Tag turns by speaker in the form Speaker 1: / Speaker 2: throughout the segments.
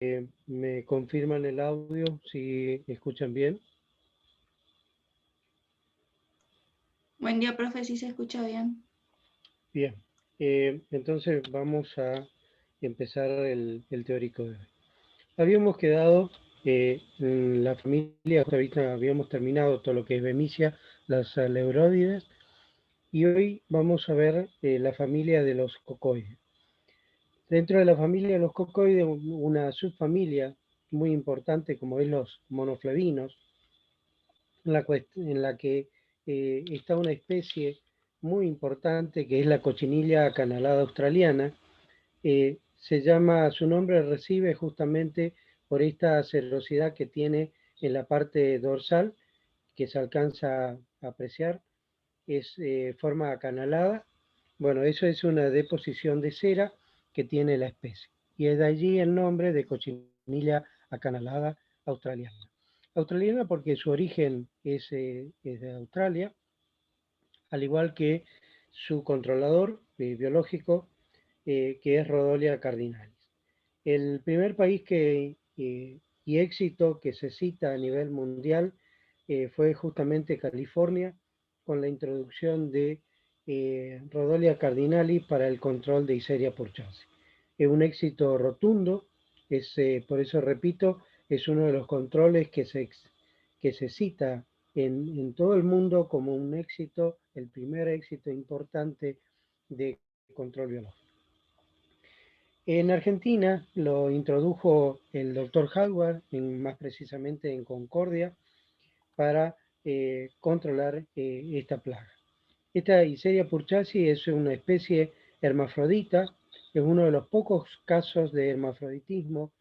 Speaker 1: me confirman el audio, si escuchan bien.
Speaker 2: Buen día, profe, si se escucha bien.
Speaker 1: Bien, entonces vamos a empezar el teórico de hoy. Habíamos quedado en la familia, ahorita habíamos terminado todo lo que es Bemisia, las aleuróides, y hoy vamos a ver la familia de los cocoides. Dentro de la familia de los cocoides, una subfamilia muy importante como es los monoflavinos, en la que está una especie muy importante que es la cochinilla acanalada australiana. Se llama, su nombre recibe justamente por esta serosidad que tiene en la parte dorsal, que se alcanza a apreciar, es forma acanalada. Bueno, eso es una deposición de cera que tiene la especie. Y es de allí el nombre de cochinilla acanalada australiana. Australiana porque su origen es de Australia, al igual que su controlador biológico, que es Rhodolia cardinalis. El primer país y éxito que se cita a nivel mundial fue justamente California, con la introducción de Rhodolia cardinalis para el control de Histeria porcasi. Es un éxito rotundo, por eso repito, es uno de los controles que se cita en todo el mundo como un éxito, el primer éxito importante de control biológico. En Argentina lo introdujo el doctor Howard, más precisamente en Concordia, para controlar esta plaga. Esta Histeria purchasi es una especie hermafrodita, es uno de los pocos casos de hermafroditismo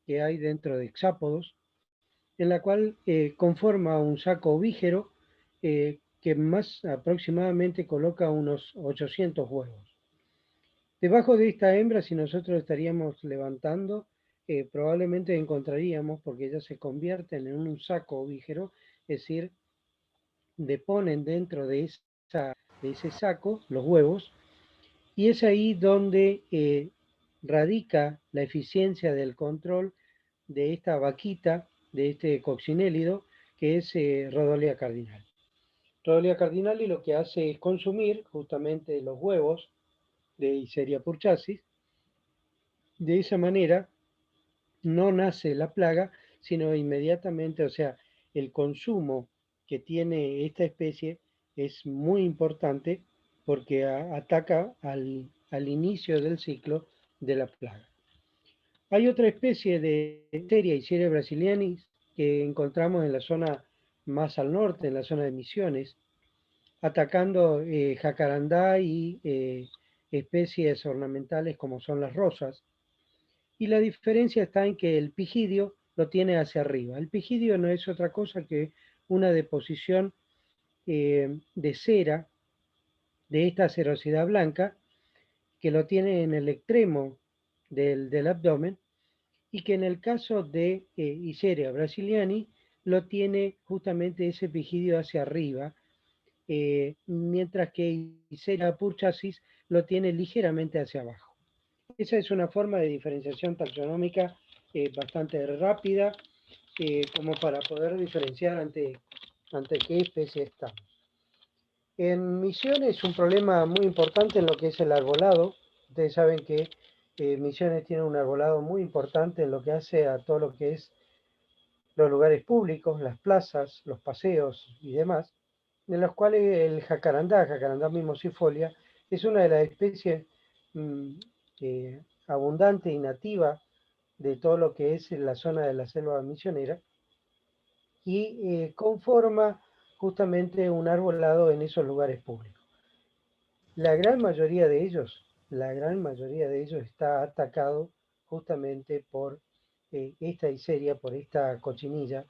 Speaker 1: que hay dentro de hexápodos, en la cual conforma un saco ovígero que más aproximadamente coloca unos 800 huevos. Debajo de esta hembra, si nosotros estaríamos levantando, probablemente encontraríamos, porque ellas se convierten en un saco ovígero, es decir, deponen dentro de ese saco los huevos, y es ahí donde radica la eficiencia del control de esta vaquita, de este coccinélido, que es Rhodolia cardinal. Rhodolia cardinal y lo que hace es consumir justamente los huevos de Histeria purchasis. De esa manera no nace la plaga, sino inmediatamente, o sea, el consumo que tiene esta especie es muy importante porque ataca al inicio del ciclo de la plaga. Hay otra especie de Histeria, Histeria brasilianis, que encontramos en la zona más al norte, en la zona de Misiones, atacando jacarandá y especies ornamentales como son las rosas. Y la diferencia está en que el pigidio lo tiene hacia arriba. El pigidio no es otra cosa que una deposición de cera de esta serosidad blanca que lo tiene en el extremo del abdomen y que en el caso de Histeria brasiliani lo tiene justamente ese pigidio hacia arriba, mientras que Histeria purchasis lo tiene ligeramente hacia abajo. Esa es una forma de diferenciación taxonómica bastante rápida, como para poder diferenciar ante qué especie estamos. En Misiones es un problema muy importante en lo que es el arbolado. Ustedes saben que Misiones tiene un arbolado muy importante en lo que hace a todo lo que es los lugares públicos, las plazas, los paseos y demás, en los cuales el jacarandá mimosifolia, es una de las especies mm, abundante y nativa de todo lo que es la zona de la selva misionera y conforma justamente un arbolado en esos lugares públicos. La gran mayoría de ellos, la gran mayoría de ellos está atacado justamente por esta histeria, por esta cochinilla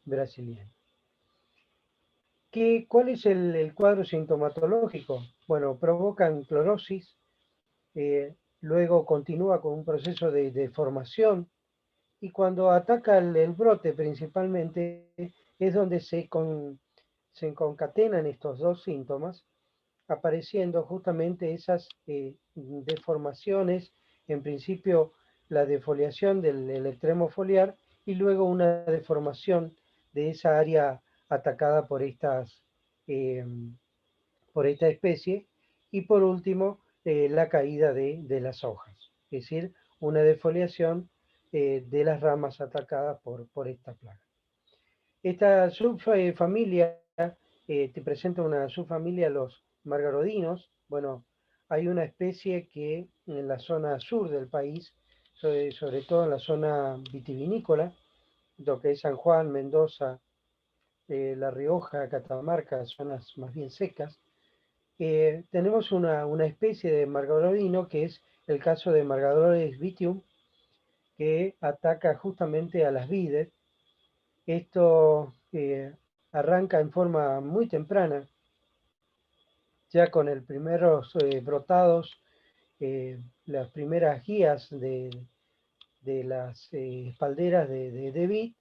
Speaker 1: brasileña. ¿Cuál es el cuadro sintomatológico? Bueno, provocan clorosis, luego continúa con un proceso de deformación y cuando ataca el brote principalmente es donde se concatenan estos dos síntomas, apareciendo justamente esas deformaciones, en principio la defoliación del extremo foliar y luego una deformación de esa área atacada eh, por esta especie, y por último la caída de las hojas, es decir, una defoliación de las ramas atacadas por esta plaga. Esta subfamilia te presenta una subfamilia, los margarodinos. Bueno, hay una especie que en la zona sur del país, sobre todo en la zona vitivinícola, lo que es San Juan, Mendoza, La Rioja, Catamarca, zonas más bien secas, tenemos una especie de margarodino que es el caso de Margarodes vitium, que ataca justamente a las vides. Esto arranca en forma muy temprana, ya con el primeros brotados, las primeras guías de las espalderas de vid,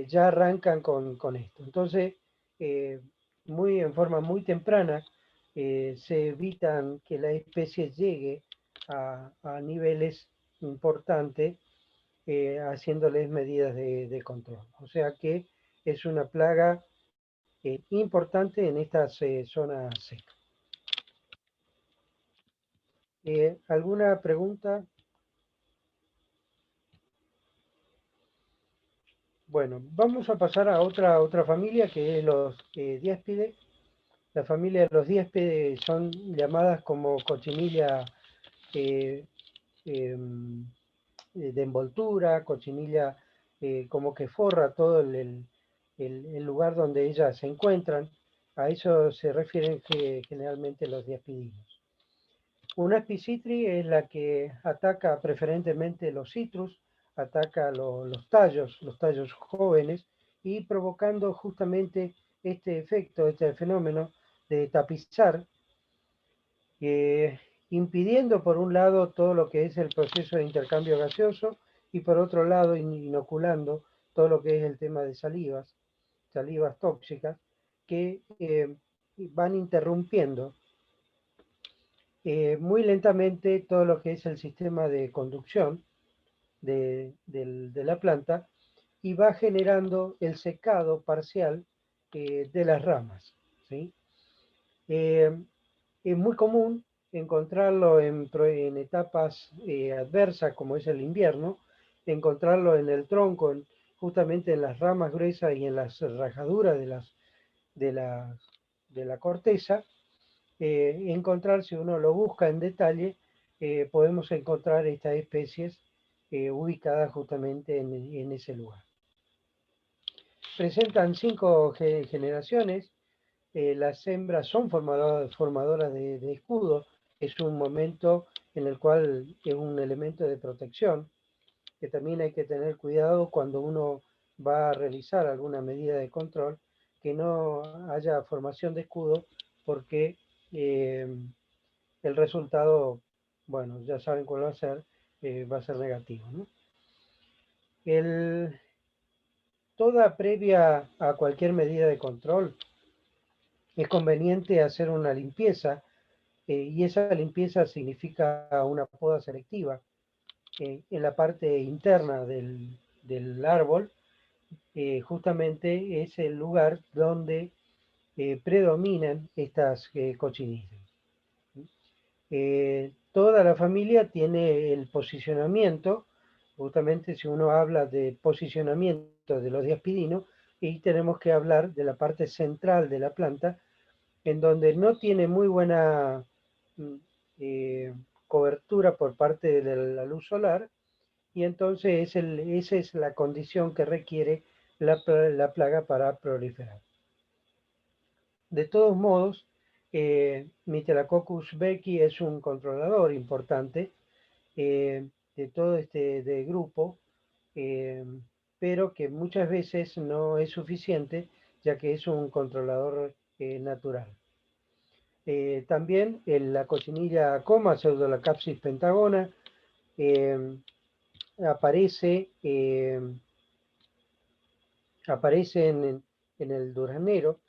Speaker 1: ya arrancan con esto. Entonces, eh, en forma muy temprana, se evitan que la especie llegue a niveles importantes, haciéndoles medidas de control. O sea que es una plaga importante en estas zonas secas. ¿Alguna pregunta? Bueno, vamos a pasar a otra familia, que es los diéspides. La familia de los diéspides son llamadas como cochinilla eh, em, de envoltura, cochinilla como que forra todo el lugar donde ellas se encuentran. A eso se refieren generalmente los diaspidinos. Una Spicitri es la que ataca preferentemente los citrus, ataca los tallos jóvenes, y provocando justamente este efecto, este fenómeno de tapizar, eh, impidiendo por un lado todo lo que es el proceso de intercambio gaseoso, y por otro lado inoculando todo lo que es el tema de salivas tóxicas, que van interrumpiendo muy lentamente todo lo que es el sistema de conducción de la planta, y va generando el secado parcial de las ramas, ¿sí? Eh, es muy común encontrarlo en etapas adversas, como es el invierno, encontrarlo en el tronco, justamente en las ramas gruesas y en las rajaduras de, la, de la corteza. Encontrar, si uno lo busca en detalle, podemos encontrar estas especies ubicadas justamente en ese lugar. Presentan 5 generaciones. Las hembras son formadoras de escudo. Es un momento en el cual es un elemento de protección, que también hay que tener cuidado cuando uno va a realizar alguna medida de control, que no haya formación de escudo, porque el resultado, bueno, ya saben cuál va a ser negativo, ¿no? Toda previa a cualquier medida de control es conveniente hacer una limpieza, y esa limpieza significa una poda selectiva en la parte interna del árbol. Justamente es el lugar donde predominan estas cochinillas. Toda la familia tiene el posicionamiento, justamente si uno habla de posicionamiento de los diaspidinos, y tenemos que hablar de la parte central de la planta, en donde no tiene muy buena mm, eh, cobertura por parte de la luz solar, y entonces esa es la condición que requiere la plaga para proliferar. De todos modos, Mythracoccus becky es un controlador importante de todo este grupo, eh, pero que muchas veces no es suficiente, ya que es un controlador natural. También la cochinilla coma, Pseudolacapsis pentagona, eh, aparece, aparece en el duraznero.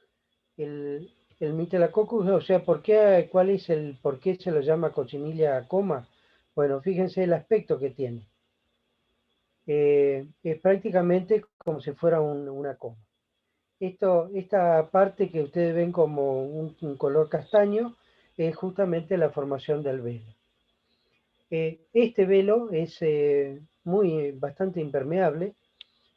Speaker 1: El Mythracoccus, o sea, ¿por qué se lo llama cochinilla coma? Bueno, fíjense el aspecto que tiene. Es prácticamente como si fuera una coma. Esta parte que ustedes ven como un color castaño es justamente la formación del velo. Este velo es bastante impermeable,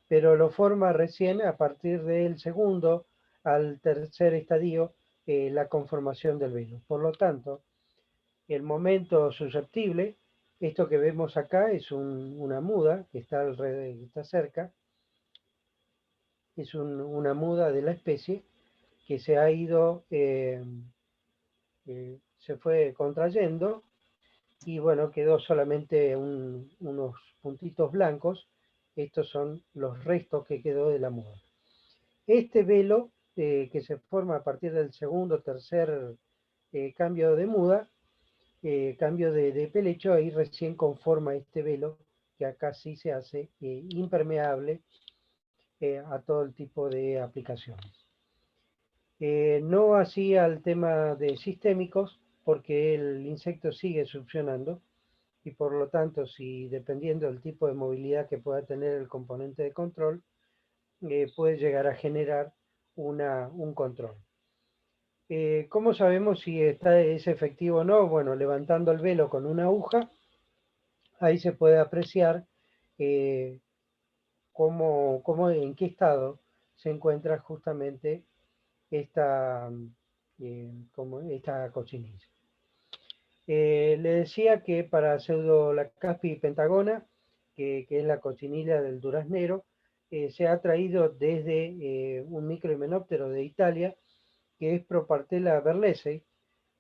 Speaker 1: pero lo forma recién a partir del segundo al tercer estadio la conformación del velo. Por lo tanto, el momento susceptible, esto que vemos acá es una muda que está, alrededor, que está cerca, es una muda de la especie que se ha ido, se fue contrayendo y bueno, quedó solamente unos puntitos blancos. Estos son los restos que quedó de la muda. Este velo que se forma a partir del segundo o tercer cambio de muda, cambio de pelecho, ahí recién conforma este velo que acá sí se hace impermeable a todo el tipo de aplicaciones. No así al tema de sistémicos, porque el insecto sigue succionando y por lo tanto, si dependiendo del tipo de movilidad que pueda tener el componente de control, puede llegar a generar un control. ¿Cómo sabemos si es efectivo o no? Bueno, levantando el velo con una aguja, ahí se puede apreciar eh, en qué estado se encuentra justamente esta, esta cochinilla. Le decía que para Pseudolacaspi pentagona, que es la cochinilla del duraznero, se ha traído desde un microhimenóptero de Italia, que es Propartella berlesei.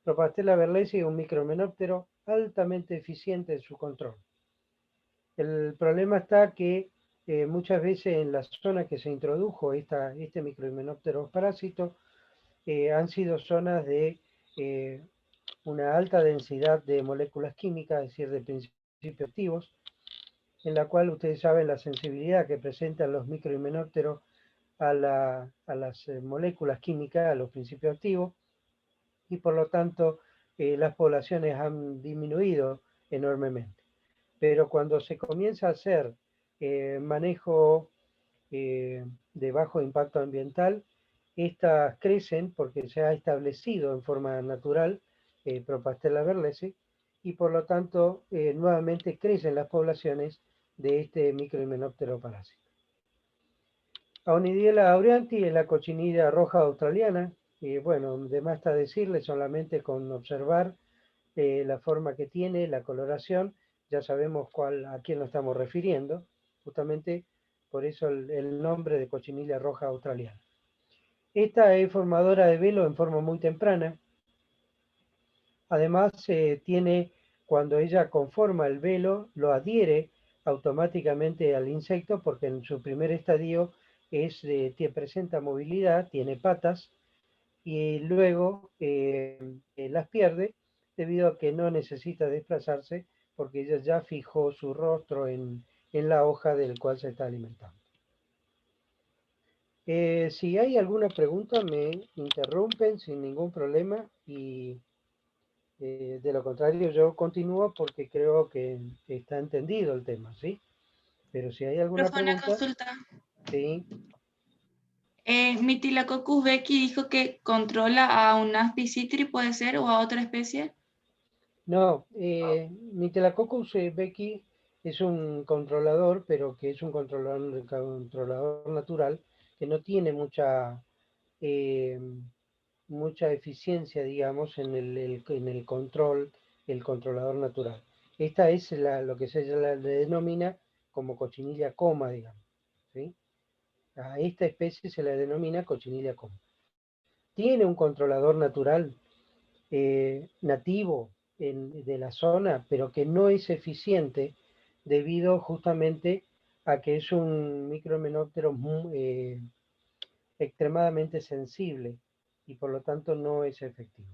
Speaker 1: Propartella berlesei es un microhimenóptero altamente eficiente en su control. El problema está que muchas veces en la zona que se introdujo este microhimenóptero parásito han sido zonas de una alta densidad de moléculas químicas, es decir, de principios activos, en la cual ustedes saben la sensibilidad que presentan los microhimenópteros a las moléculas químicas, a los principios activos, y por lo tanto las poblaciones han disminuido enormemente. Pero cuando se comienza a hacer manejo de bajo impacto ambiental, estas crecen porque se ha establecido en forma natural Propastella berlesei y por lo tanto nuevamente crecen las poblaciones de este microhimenóptero parásito. Aonidiela aureanti es la cochinilla roja australiana. Bueno, de más está decirle, solamente con observar la forma que tiene, la coloración, ya sabemos a quién nos estamos refiriendo. Justamente por eso el nombre de cochinilla roja australiana. Esta es formadora de velo en forma muy temprana. Además, cuando ella conforma el velo, lo adhiere automáticamente al insecto porque en su primer estadio presenta movilidad, tiene patas y luego las pierde debido a que no necesita desplazarse porque ella ya fijó su rostro en la hoja del cual se está alimentando. Si hay alguna pregunta me interrumpen sin ningún problema y de lo contrario yo continúo porque creo que está entendido el tema, ¿sí? Pero si hay alguna
Speaker 2: Profe, una
Speaker 1: pregunta,
Speaker 2: consulta.
Speaker 1: sí.
Speaker 2: Mitilacoccus becky dijo que controla a un Aspicitri, ¿puede ser? ¿O a otra especie?
Speaker 1: No, Mithracoccus becky es un controlador, pero que es un controlador natural que no tiene eh, mucha eficiencia, digamos, en el control, el controlador natural. Esta es lo que le denomina como cochinilla coma, digamos. ¿Sí? A esta especie se le denomina cochinilla coma. Tiene un controlador natural nativo de la zona, pero que no es eficiente debido justamente a que es un microhimenóptero extremadamente sensible y por lo tanto no es efectivo.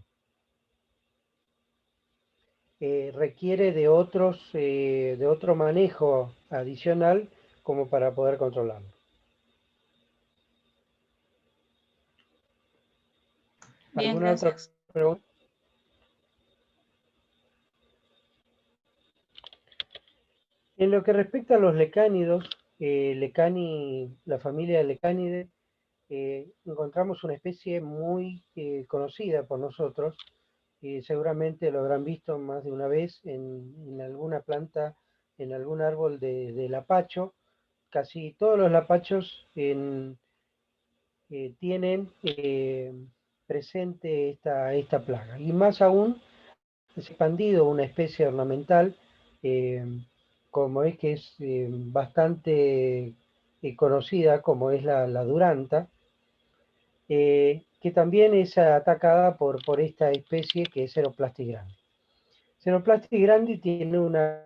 Speaker 1: Requiere de otro manejo adicional como para poder controlarlo.
Speaker 2: Bien,
Speaker 1: ¿Alguna otra
Speaker 2: gracias.
Speaker 1: pregunta? En lo que respecta a los lecánidos, la familia de lecánidae, encontramos una especie muy conocida por nosotros, y seguramente lo habrán visto más de una vez en alguna planta, en algún árbol de lapacho. Casi todos los lapachos tienen presente esta plaga. Y más aún, se ha expandido una especie ornamental, eh, como es que es bastante conocida, como es la duranta, que también es atacada por esta especie que es Ceroplastis grandi. Ceroplastis grandi tiene una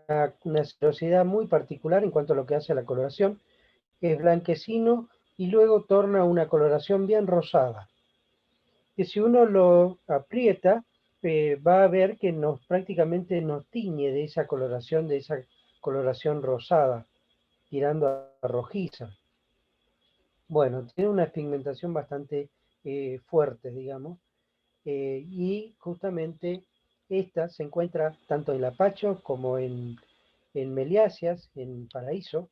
Speaker 1: cerosidad muy particular en cuanto a lo que hace a la coloración. Es blanquecino y luego torna una coloración bien rosada, que si uno lo aprieta, va a ver que prácticamente nos tiñe de esa coloración rosada, tirando a rojiza. Bueno, tiene una pigmentación bastante fuerte, digamos, y justamente esta se encuentra tanto en lapachos como en meliáceas, en paraíso,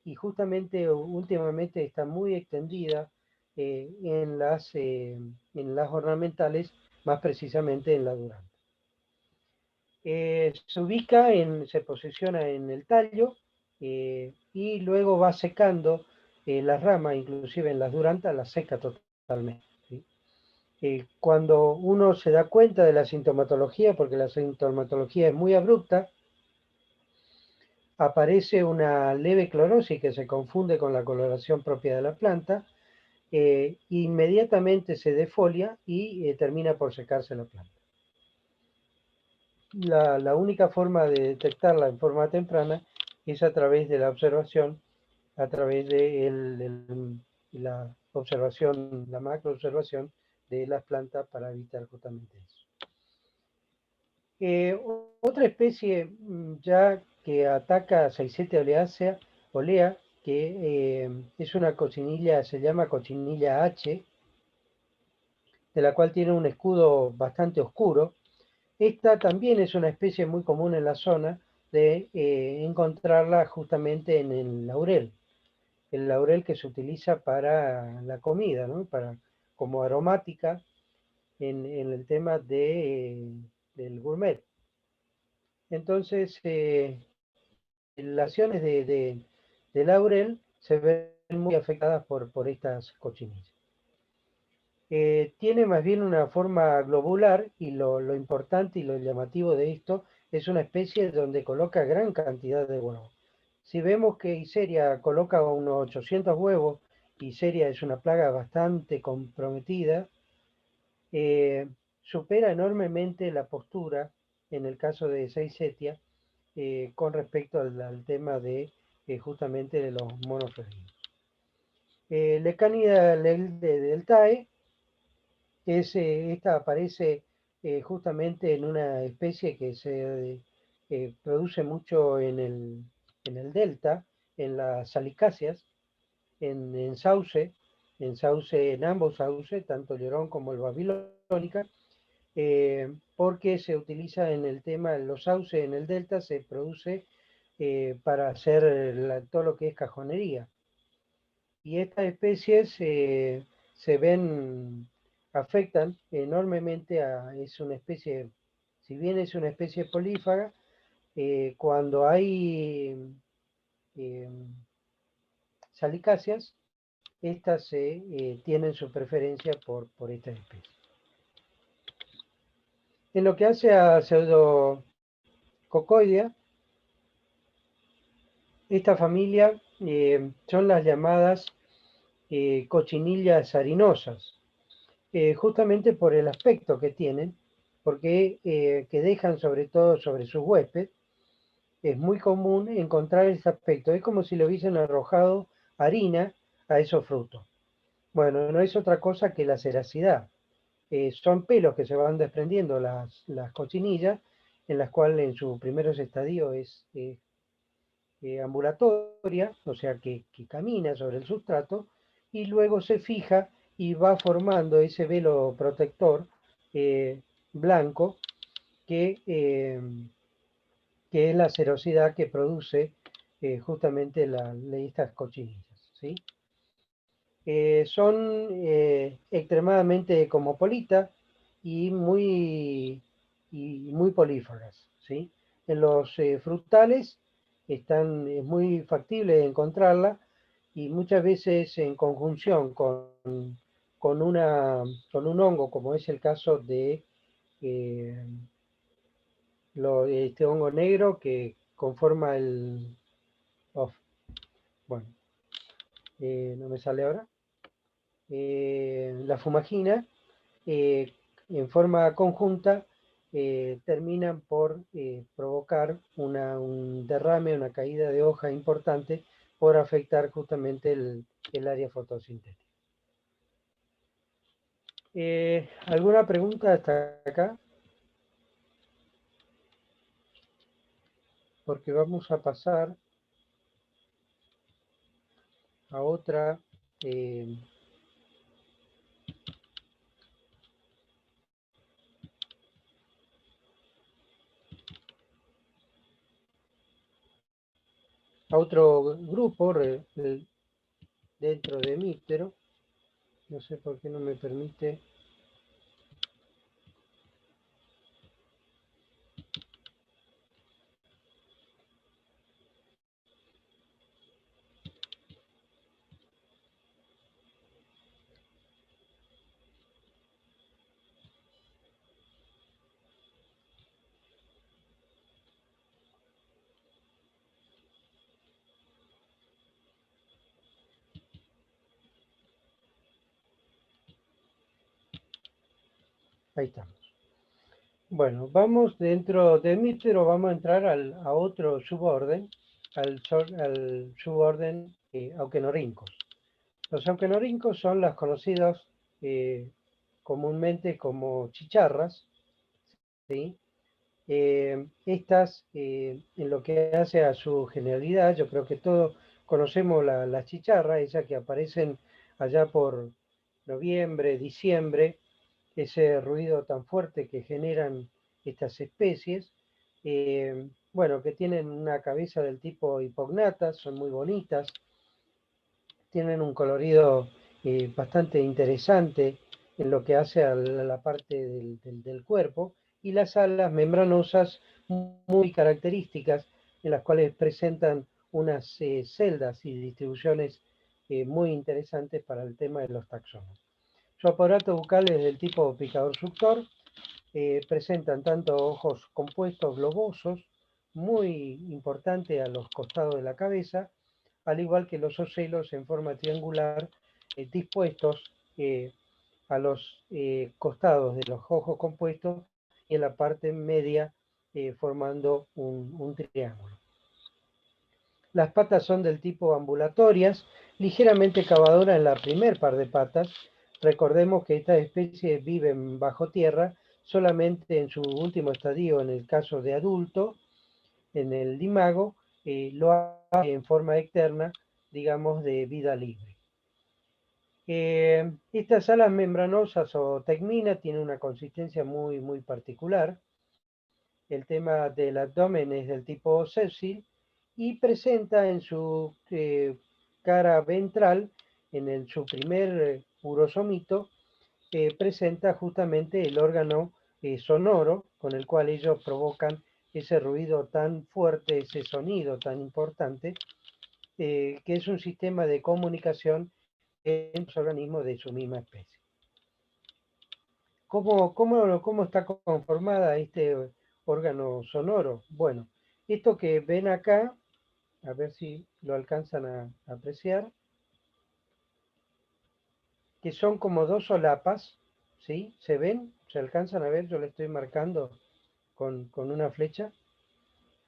Speaker 1: y justamente últimamente está muy extendida en las ornamentales, más precisamente en la durante. Se posiciona en el tallo y luego va secando las ramas, inclusive en las durantas, las seca totalmente. ¿Sí? Cuando uno se da cuenta de la sintomatología, porque la sintomatología es muy abrupta, aparece una leve clorosis que se confunde con la coloración propia de la planta, inmediatamente se defolia y termina por secarse la planta. La única forma de detectarla en forma temprana es a través de la observación, a través de la observación, la macroobservación de las plantas para evitar justamente eso. Otra especie ya que ataca a Seisete olea, que es una cochinilla, se llama cochinilla H, de la cual tiene un escudo bastante oscuro. Esta también es una especie muy común en la zona, de encontrarla justamente en el laurel que se utiliza para la comida, ¿no? Como aromática en el tema del gourmet. Entonces, las acciones de laurel se ven muy afectadas por estas cochinillas. Tiene más bien una forma globular y lo importante y lo llamativo de esto es una especie donde coloca gran cantidad de huevos. Si vemos que Iseria coloca unos 800 huevos, Iseria es una plaga bastante comprometida, supera enormemente la postura en el caso de Seisetia con respecto al tema de justamente de los monos felinos. Lecánida deltae esta aparece justamente en una especie que se produce mucho en el delta, en las salicáceas, en sauce, en ambos sauces, tanto el Llorón como el Babilónica, porque se utiliza en el tema, los sauces en el delta se produce para hacer todo lo que es cajonería. Y estas especies se ven, afectan enormemente es una especie, si bien es una especie polífaga, cuando hay eh, salicáceas, estas tienen su preferencia por esta especie. En lo que hace a Pseudococoidea, esta familia son las llamadas cochinillas harinosas, justamente por el aspecto que tienen, porque que dejan sobre todo sobre sus huéspedes. Es muy común encontrar ese aspecto, es como si le hubiesen arrojado harina a esos frutos. Bueno, no es otra cosa que la ceracidad. Son pelos que se van desprendiendo las cochinillas, en las cuales en sus primeros estadios es ambulatoria, o sea que camina sobre el sustrato, y luego se fija y va formando ese velo protector blanco que, que es la cerosidad que produce justamente estas cochinillas, ¿sí? Son extremadamente cosmopolitas y muy polífagas, ¿sí? En los frutales es muy factible encontrarla y muchas veces en conjunción con, con un hongo, como es el caso de eh, este hongo negro que conforma oh, bueno, no me sale ahora, la fumagina, eh, en forma conjunta terminan por provocar un derrame, una caída de hoja importante por afectar justamente el área fotosintética. ¿Alguna pregunta hasta acá? Porque vamos a pasar a otra eh, a otro grupo dentro de Míptero. No sé por qué no me permite. Ahí estamos. Bueno, vamos dentro de Míptero, vamos a entrar a otro suborden, al suborden auquenorhynchos. Los auquenorhynchos son las conocidas comúnmente como chicharras, ¿sí? Estas, en lo que hace a su generalidad, yo creo que todos conocemos las chicharras, esas que aparecen allá por noviembre, diciembre, ese ruido tan fuerte que generan estas especies. Bueno, que tienen una cabeza del tipo hipognata, son muy bonitas, tienen un colorido bastante interesante en lo que hace a la parte del cuerpo, y las alas membranosas muy características, en las cuales presentan unas celdas y distribuciones muy interesantes para el tema de los taxones. Su aparato bucal es del tipo picador suctor, presentan tanto ojos compuestos globosos, muy importante a los costados de la cabeza, al igual que los ocelos en forma triangular, dispuestos a los costados de los ojos compuestos y en la parte media formando un triángulo. Las patas son del tipo ambulatorias, ligeramente cavadoras en la primer par de patas. Recordemos que estas especies viven bajo tierra solamente en su último estadio, en el caso de adulto, en el imago, lo hace en forma externa, digamos, de vida libre. Estas alas membranosas o tegmina tienen una consistencia muy particular. El tema del abdomen es del tipo sépsil y presenta en su cara ventral, su primer urosomito, presenta justamente el órgano sonoro con el cual ellos provocan ese ruido tan fuerte, ese sonido tan importante, que es un sistema de comunicación en los organismos de su misma especie. ¿Cómo está conformada este órgano sonoro? Bueno, esto que ven acá, a ver si lo alcanzan a apreciar, que son como dos solapas, ¿sí? ¿Se ven? ¿Se alcanzan a ver? Yo le estoy marcando con una flecha,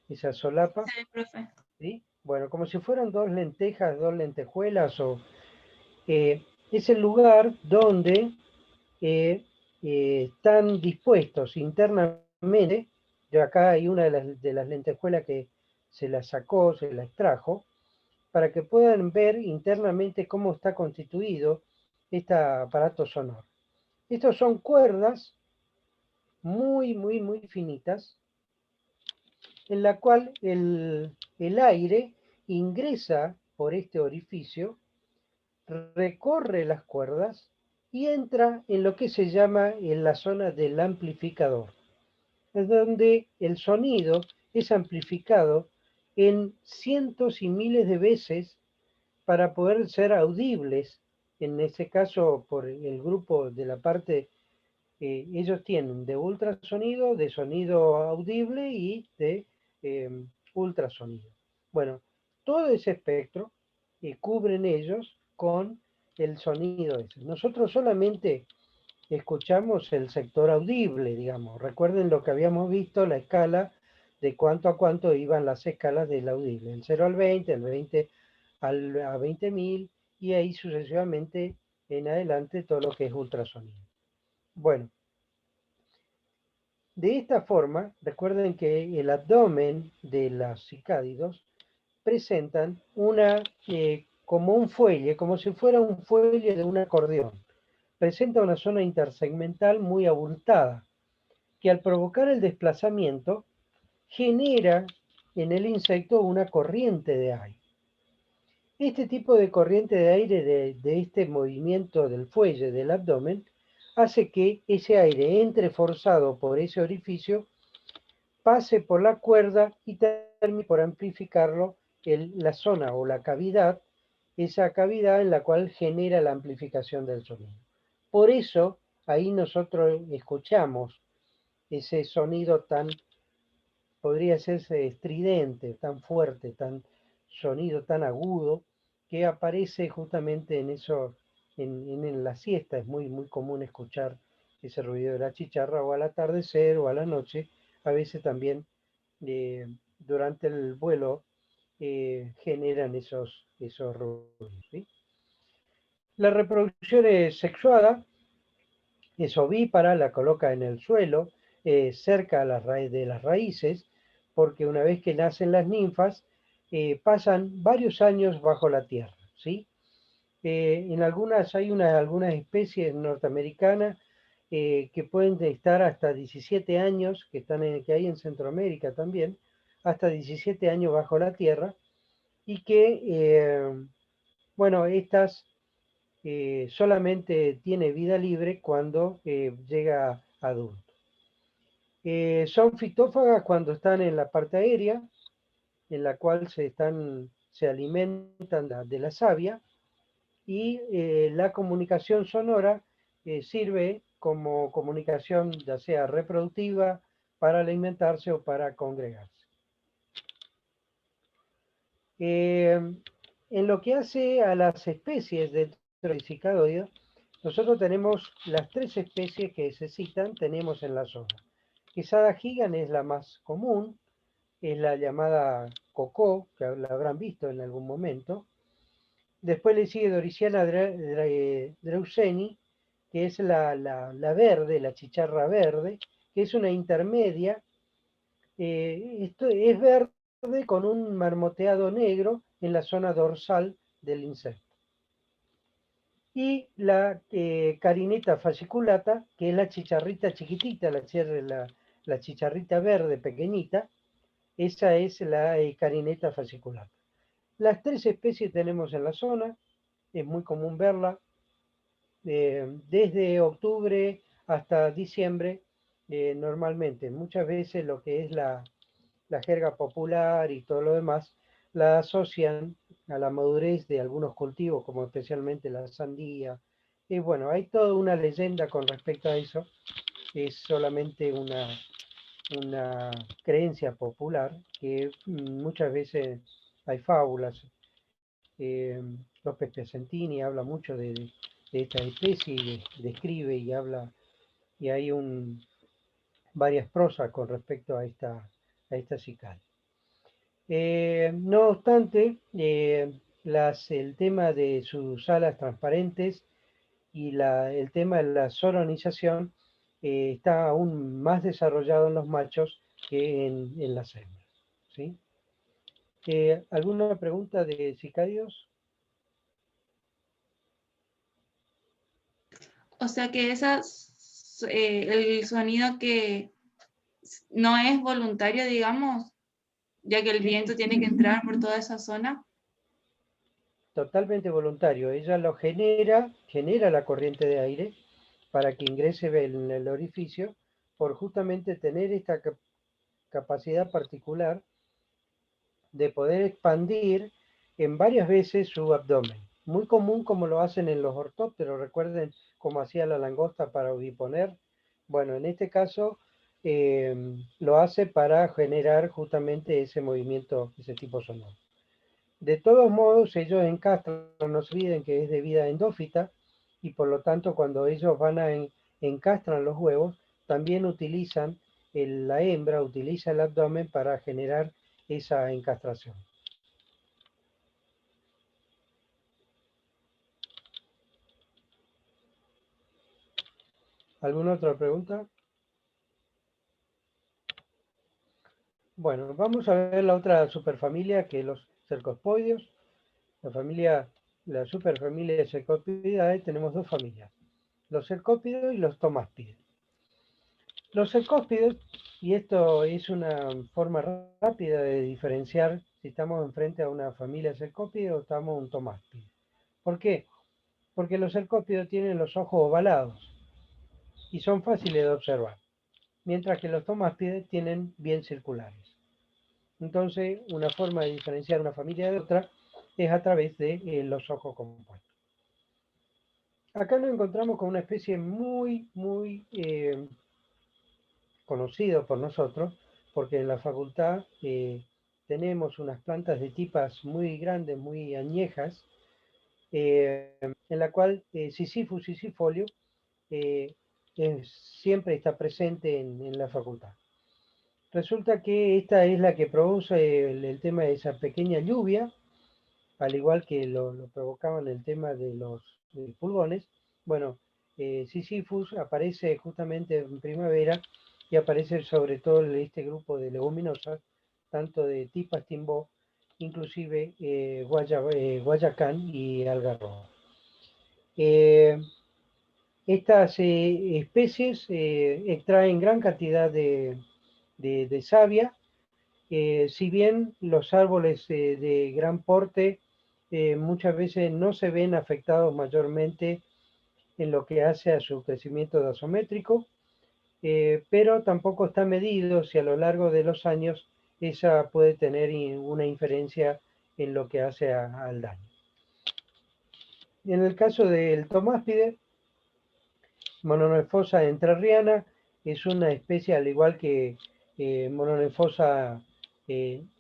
Speaker 1: esa solapa,
Speaker 2: Sí, profe.
Speaker 1: ¿sí? Bueno, como si fueran dos lentejas, dos lentejuelas, es el lugar donde eh, están dispuestos internamente. Yo acá hay una de las lentejuelas que se la sacó, se la extrajo, para que puedan ver internamente cómo está constituido este aparato sonoro. Estos son cuerdas muy finitas, en la cual el aire ingresa por este orificio, recorre las cuerdas y entra en lo que se llama en la zona del amplificador, es donde el sonido es amplificado en cientos y miles de veces para poder ser audibles, en ese caso por el grupo de la parte, ellos tienen de ultrasonido, de sonido audible y de eh, ultrasonido. Bueno, todo ese espectro cubren ellos con el sonido ese. Nosotros solamente escuchamos el sector audible, digamos. Recuerden lo que habíamos visto, la escala de cuánto a cuánto iban las escalas del audible. El 0 al 20, el 20 a 20.000 y ahí sucesivamente en adelante todo lo que es ultrasonido. Bueno, de esta forma, recuerden que el abdomen de los cicádidos presentan como un fuelle, como si fuera un fuelle de un acordeón. Presenta una zona intersegmental muy abultada, que al provocar el desplazamiento genera en el insecto una corriente de aire. Este tipo de corriente de aire de este movimiento del fuelle del abdomen hace que ese aire entre forzado por ese orificio, pase por la cuerda y termine por amplificarlo la zona o la cavidad, esa cavidad en la cual genera la amplificación del sonido. Por eso ahí nosotros escuchamos ese sonido tan, podría ser estridente, tan fuerte, tan sonido tan agudo, que aparece justamente en eso, en la siesta. Es muy, muy común escuchar ese ruido de la chicharra, o al atardecer o a la noche, a veces también durante el vuelo generan esos ruidos, ¿sí? La reproducción es sexuada, es ovípara, la coloca en el suelo, cerca de las raíces, porque una vez que nacen las ninfas, pasan varios años bajo la tierra, ¿sí? En algunas, algunas especies norteamericanas que pueden estar hasta 17 años, que hay en Centroamérica también, hasta 17 años bajo la tierra, y que, bueno, estas solamente tiene vida libre cuando llega adulto. Son fitófagas cuando están en la parte aérea, en la cual se alimentan de la savia, y la comunicación sonora sirve como comunicación ya sea reproductiva, para alimentarse o para congregarse. En lo que hace a las especies dentro del cicadoide, nosotros tenemos las 3 especies que se citan, tenemos en la zona. Quesada gigant es la más común, es la llamada cocó, que la habrán visto en algún momento. Después le sigue Doriciana dreuseni, que es la verde, la chicharra verde, que es una intermedia. Esto es verde con un marmoteado negro en la zona dorsal del insecto. Y la carineta fasciculata, que es la chicharrita chiquitita, la chicharrita verde pequeñita, esa es la carineta fasciculata. Las 3 especies tenemos en la zona, es muy común verla, desde octubre hasta diciembre, normalmente. Muchas veces lo que es la jerga popular y todo lo demás, la asocian a la madurez de algunos cultivos, como especialmente la sandía. Y bueno, hay toda una leyenda con respecto a eso. Es solamente una creencia popular que muchas veces hay fábulas. López Piacentini habla mucho de esta especie y describe y habla, y hay varias prosas con respecto a esta cicalia. No obstante, el tema de sus alas transparentes y el tema de la solonización está aún más desarrollado en los machos que en las hembras, ¿sí? ¿Alguna pregunta de Sicarios?
Speaker 2: O sea que el sonido que no es voluntario, digamos, ya que el viento tiene que entrar por toda esa zona.
Speaker 1: Totalmente voluntario. Ella lo genera la corriente de aire para que ingrese en el orificio por justamente tener esta capacidad particular de poder expandir en varias veces su abdomen. Muy común como lo hacen en los ortópteros, recuerden cómo hacía la langosta para oviponer. Bueno, en este caso lo hace para generar justamente ese movimiento, ese tipo sonoro. De todos modos, ellos encastran, no se olviden que es de vida endófita, y por lo tanto cuando ellos van a encastran los huevos, también utilizan, la hembra utiliza el abdomen para generar esa encastración. ¿Alguna otra pregunta? Bueno, vamos a ver la otra superfamilia, que es los cercospodios. La superfamilia de Cercopidae, tenemos dos familias, los cercópidos y los tomáspides. Los cercóspidos, y esto es una forma rápida de diferenciar si estamos enfrente a una familia cercópide o estamos a un tomáspide. ¿Por qué? Porque los cercópidos tienen los ojos ovalados y son fáciles de observar, mientras que los tomáspides tienen bien circulares. Entonces, una forma de diferenciar una familia de otra es a través de los ojos compuestos. Acá nos encontramos con una especie muy conocido por nosotros, porque en la facultad tenemos unas plantas de tipas muy grandes, muy añejas, en la cual Sisyphus sicifolio eh, siempre está presente en la facultad. Resulta que esta es la que produce el tema de esa pequeña lluvia, al igual que lo provocaban el tema de los pulgones. Bueno, Sisyphus aparece justamente en primavera y aparece sobre todo en este grupo de leguminosas, tanto de tipas timbó, inclusive guayacán y algarrobo. Estas especies extraen gran cantidad de savia, si bien los árboles de gran porte muchas veces no se ven afectados mayormente en lo que hace a su crecimiento dasométrico, pero tampoco está medido si a lo largo de los años esa puede tener una inferencia en lo que hace al daño. En el caso del tomáspide, Mononefosa entrerriana, es una especie al igual que Mononefosa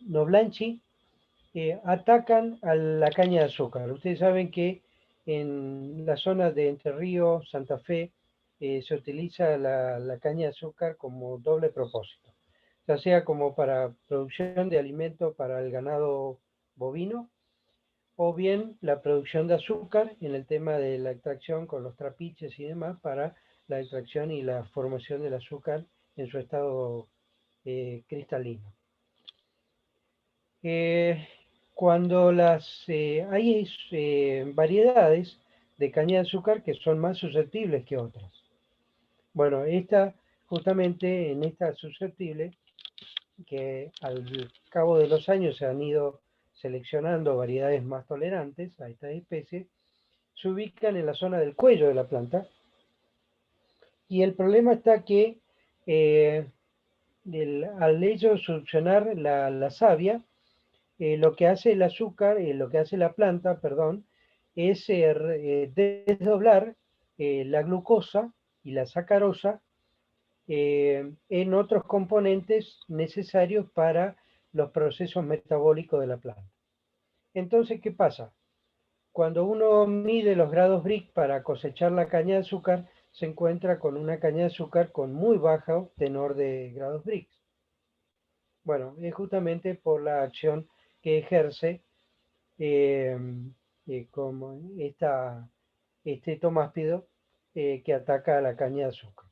Speaker 1: noblanchi, atacan a la caña de azúcar. Ustedes saben que en la zona de Entre Ríos, Santa Fe, se utiliza la caña de azúcar como doble propósito, ya sea como para producción de alimento para el ganado bovino, o bien la producción de azúcar en el tema de la extracción con los trapiches y demás para la extracción y la formación del azúcar en su estado cristalino. Cuando hay variedades de caña de azúcar que son más susceptibles que otras. Bueno, esta justamente en esta susceptible, que al cabo de los años se han ido seleccionando variedades más tolerantes a esta especie, se ubican en la zona del cuello de la planta. Y el problema está que al ello succionar la savia, lo que hace el azúcar, lo que hace la planta, perdón, es desdoblar la glucosa y la sacarosa en otros componentes necesarios para los procesos metabólicos de la planta. Entonces, ¿qué pasa? Cuando uno mide los grados Brix para cosechar la caña de azúcar, se encuentra con una caña de azúcar con muy bajo tenor de grados Brix. Bueno, es justamente por la acción que ejerce como este tomáspido que ataca a la caña de azúcar.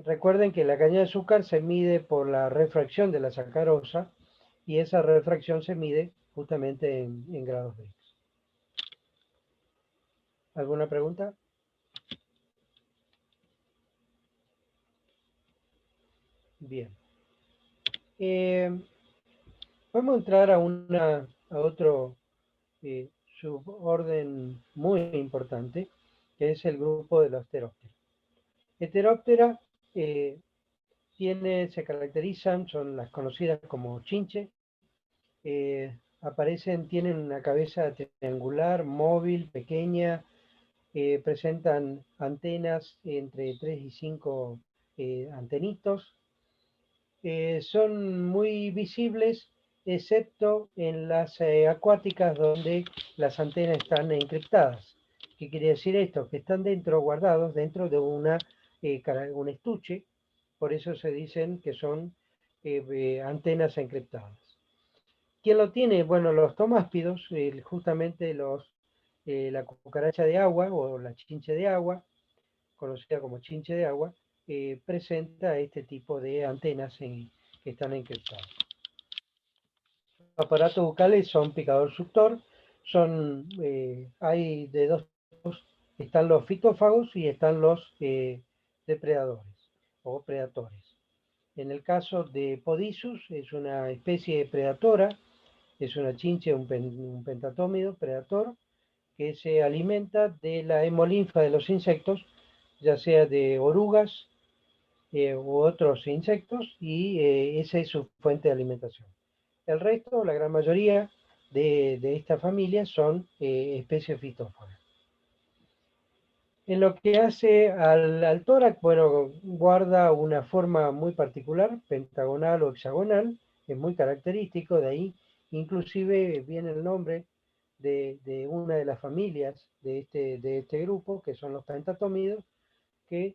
Speaker 1: Recuerden que la caña de azúcar se mide por la refracción de la sacarosa y esa refracción se mide justamente en grados Brix. ¿Alguna pregunta? Bien. Vamos a entrar a otro suborden muy importante, que es el grupo de los pterópteros. Heteróptera se caracterizan, son las conocidas como chinche, tienen una cabeza triangular, móvil, pequeña, presentan antenas entre 3 y 5 antenitos, son muy visibles, excepto en las acuáticas donde las antenas están encriptadas. ¿Qué quiere decir esto? Que están guardados dentro de un estuche, por eso se dicen que son antenas encriptadas. ¿Quién lo tiene? Bueno, los tomáspidos, justamente la cucaracha de agua o la chinche de agua, conocida como chinche de agua, presenta este tipo de antenas que están encriptadas. Los aparatos bucales son picador suctor, hay de dos tipos, están los fitófagos y están los depredadores o predatores. En el caso de Podisus, es una especie predatora, es una chinche, un pentatómido predator, que se alimenta de la hemolinfa de los insectos, ya sea de orugas u otros insectos, y esa es su fuente de alimentación. El resto, la gran mayoría de esta familia son especies fitófagas. En lo que hace al tórax, bueno, guarda una forma muy particular, pentagonal o hexagonal, es muy característico, de ahí inclusive viene el nombre de una de las familias de este grupo, que son los pentatómidos, que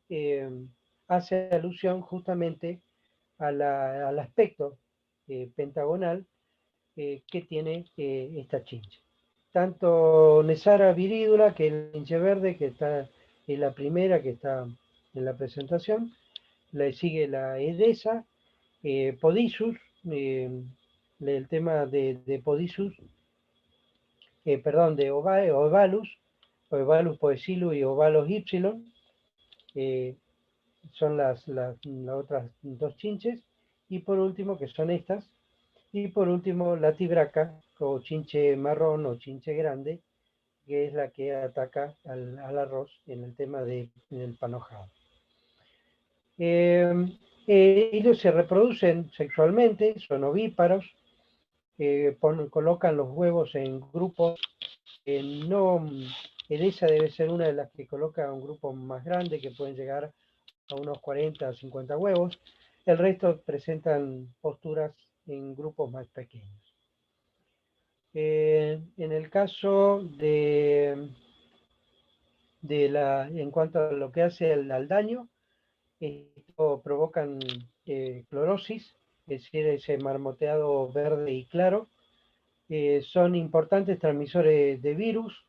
Speaker 1: hace alusión justamente al aspecto pentagonal que tiene esta chinche. Tanto Nesara viridula, que es el chinche verde, que está en la primera que está en la presentación, le sigue la Edesa, Podisus, el tema de Podisus, perdón, de Ovalus poecilus y Ovalus y, son las otras dos chinches, y por último, que son estas, y por último, la tibraca, o chinche marrón o chinche grande, que es la que ataca al arroz en el tema del panojado. Ellos se reproducen sexualmente, son ovíparos, colocan los huevos en grupos, no, esa debe ser una de las que coloca un grupo más grande, que pueden llegar a unos 40 o 50 huevos. El resto presentan posturas en grupos más pequeños. En el caso en cuanto a lo que hace al daño, esto provocan clorosis, es decir, ese marmoteado verde y claro. Son importantes transmisores de virus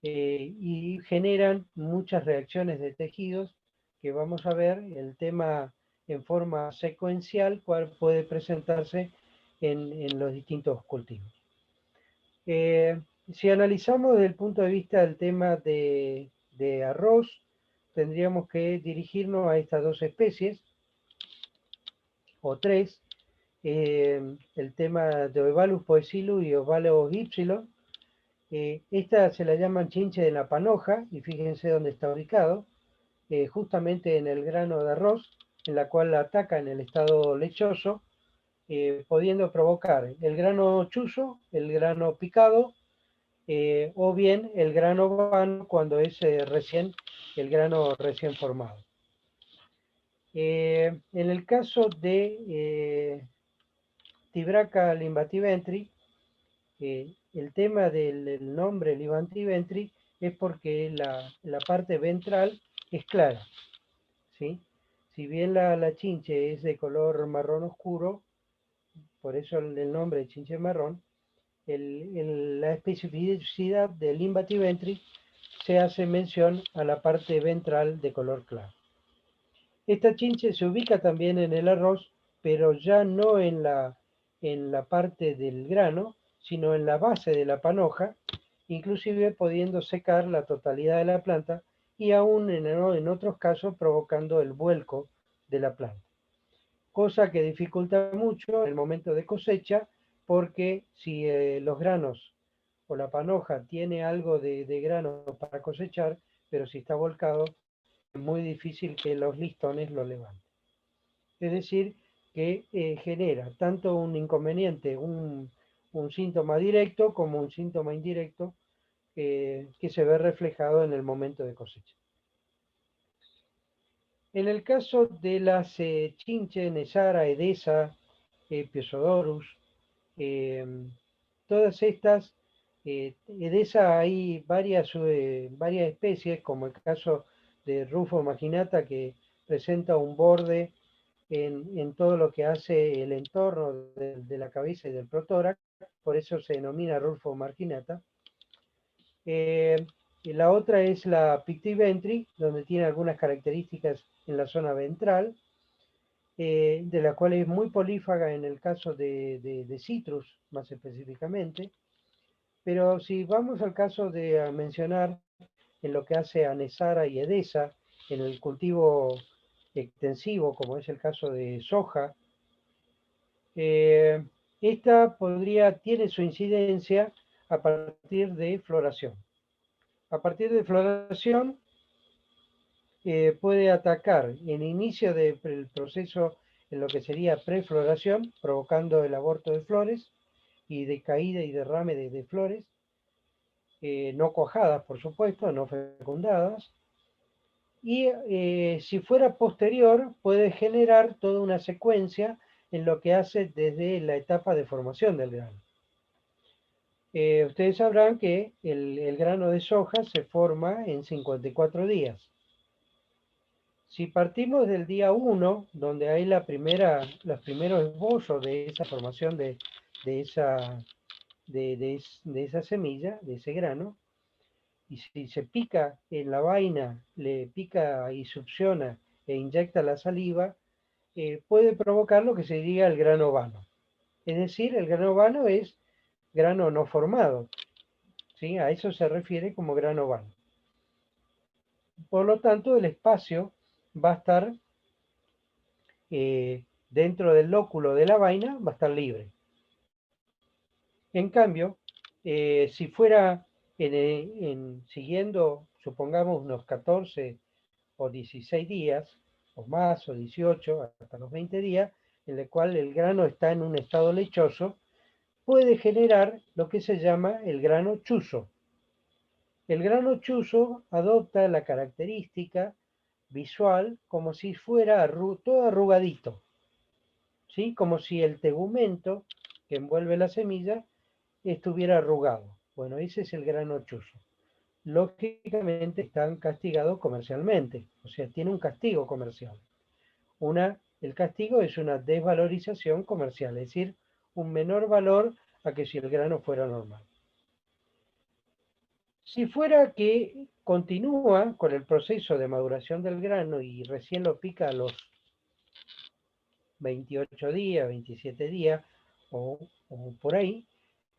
Speaker 1: y generan muchas reacciones de tejidos, que vamos a ver el tema en forma secuencial, cuál puede presentarse en los distintos cultivos. Si analizamos desde el punto de vista del tema de arroz, tendríamos que dirigirnos a estas dos especies, o tres, el tema de Ovalus poecilus y Ovalus y. Esta se la llaman chinche de la panoja, y fíjense dónde está ubicado, justamente en el grano de arroz, en la cual la ataca en el estado lechoso, pudiendo provocar el grano chuzo, el grano picado, o bien el grano vano cuando es el grano recién formado. En el caso de Tibraca limbativentri, el tema del nombre limbativentri es porque la parte ventral es clara, ¿sí? Si bien la chinche es de color marrón oscuro, por eso el nombre de chinche marrón, la especificidad del limbativentri se hace mención a la parte ventral de color claro. Esta chinche se ubica también en el arroz, pero ya no en la parte del grano, sino en la base de la panoja, inclusive pudiendo secar la totalidad de la planta, y aún en otros casos provocando el vuelco de la planta. cosa que dificulta mucho el momento de cosecha, porque si los granos o la panoja tiene algo de grano para cosechar, pero si está volcado, es muy difícil que los listones lo levanten. Es decir, que genera tanto un inconveniente, un síntoma directo como un síntoma indirecto que se ve reflejado en el momento de cosecha. En el caso de las chinche, Nesara, Edesa, Piosodorus, eh, todas estas, Edesa hay varias especies, como el caso de Rufo marginata, que presenta un borde en todo lo que hace el entorno de la cabeza y del protórax, por eso se denomina Rufo marginata. Y la otra es la Pictiventri, donde tiene algunas características en la zona ventral, de la cual es muy polífaga en el caso de citrus, más específicamente. Pero si vamos al caso de mencionar en lo que hace a Nesara y Edesa, en el cultivo extensivo, como es el caso de soja, esta tiene su incidencia a partir de floración. A partir de floración puede atacar en inicio del proceso en lo que sería prefloración, provocando el aborto de flores y de caída y derrame de flores, no cuajadas, por supuesto, no fecundadas. Y si fuera posterior, puede generar toda una secuencia en lo que hace desde la etapa de formación del grano. Ustedes sabrán que el grano de soja se forma en 54 días. Si partimos del día 1, donde hay los primeros esbozos de esa formación de esa semilla, de ese grano, y si se pica en la vaina, le pica y succiona e inyecta la saliva, puede provocar lo que se diga el grano vano. Es decir, el grano vano es grano no formado, ¿sí? A eso se refiere como grano vano. Por lo tanto, el espacio va a estar dentro del lóculo de la vaina, va a estar libre. En cambio, si fuera siguiendo, supongamos, unos 14 o 16 días, o más, o 18, hasta los 20 días, en el cual el grano está en un estado lechoso, puede generar lo que se llama el grano chuzo. El grano chuzo adopta la característica visual como si fuera todo arrugadito, ¿sí? Como si el tegumento que envuelve la semilla estuviera arrugado. Bueno, ese es el grano chuzo. Lógicamente están castigados comercialmente, o sea, tiene un castigo comercial. El castigo es una desvalorización comercial, es decir, un menor valor a que si el grano fuera normal. Si fuera que continúa con el proceso de maduración del grano y recién lo pica a los 28 días, 27 días o por ahí,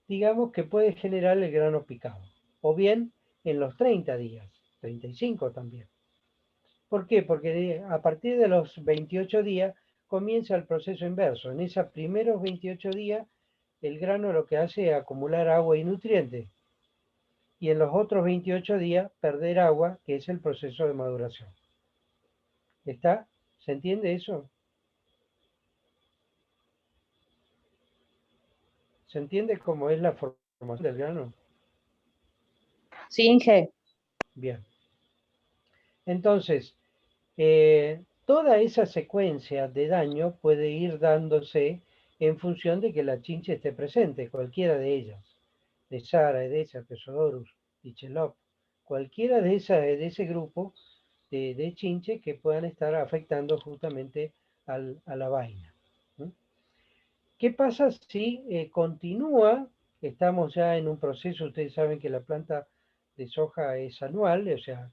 Speaker 1: digamos que puede generar el grano picado. O bien en los 30 días, 35 también. ¿Por qué? Porque a partir de los 28 días comienza el proceso inverso. En esos primeros 28 días el grano lo que hace es acumular agua y nutrientes. Y en los otros 28 días perder agua, que es el proceso de maduración. ¿Está? ¿Se entiende eso? ¿Se entiende cómo es la formación del grano?
Speaker 3: Sí, Inge.
Speaker 1: Bien. Entonces, toda esa secuencia de daño puede ir dándose en función de que la chinche esté presente, cualquiera de ellas, de Sara, Edesa, Pesodorus, Ichelop, cualquiera de ese grupo de chinches que puedan estar afectando justamente a la vaina. ¿Qué pasa si continúa? Estamos ya en un proceso, ustedes saben que la planta de soja es anual, o sea,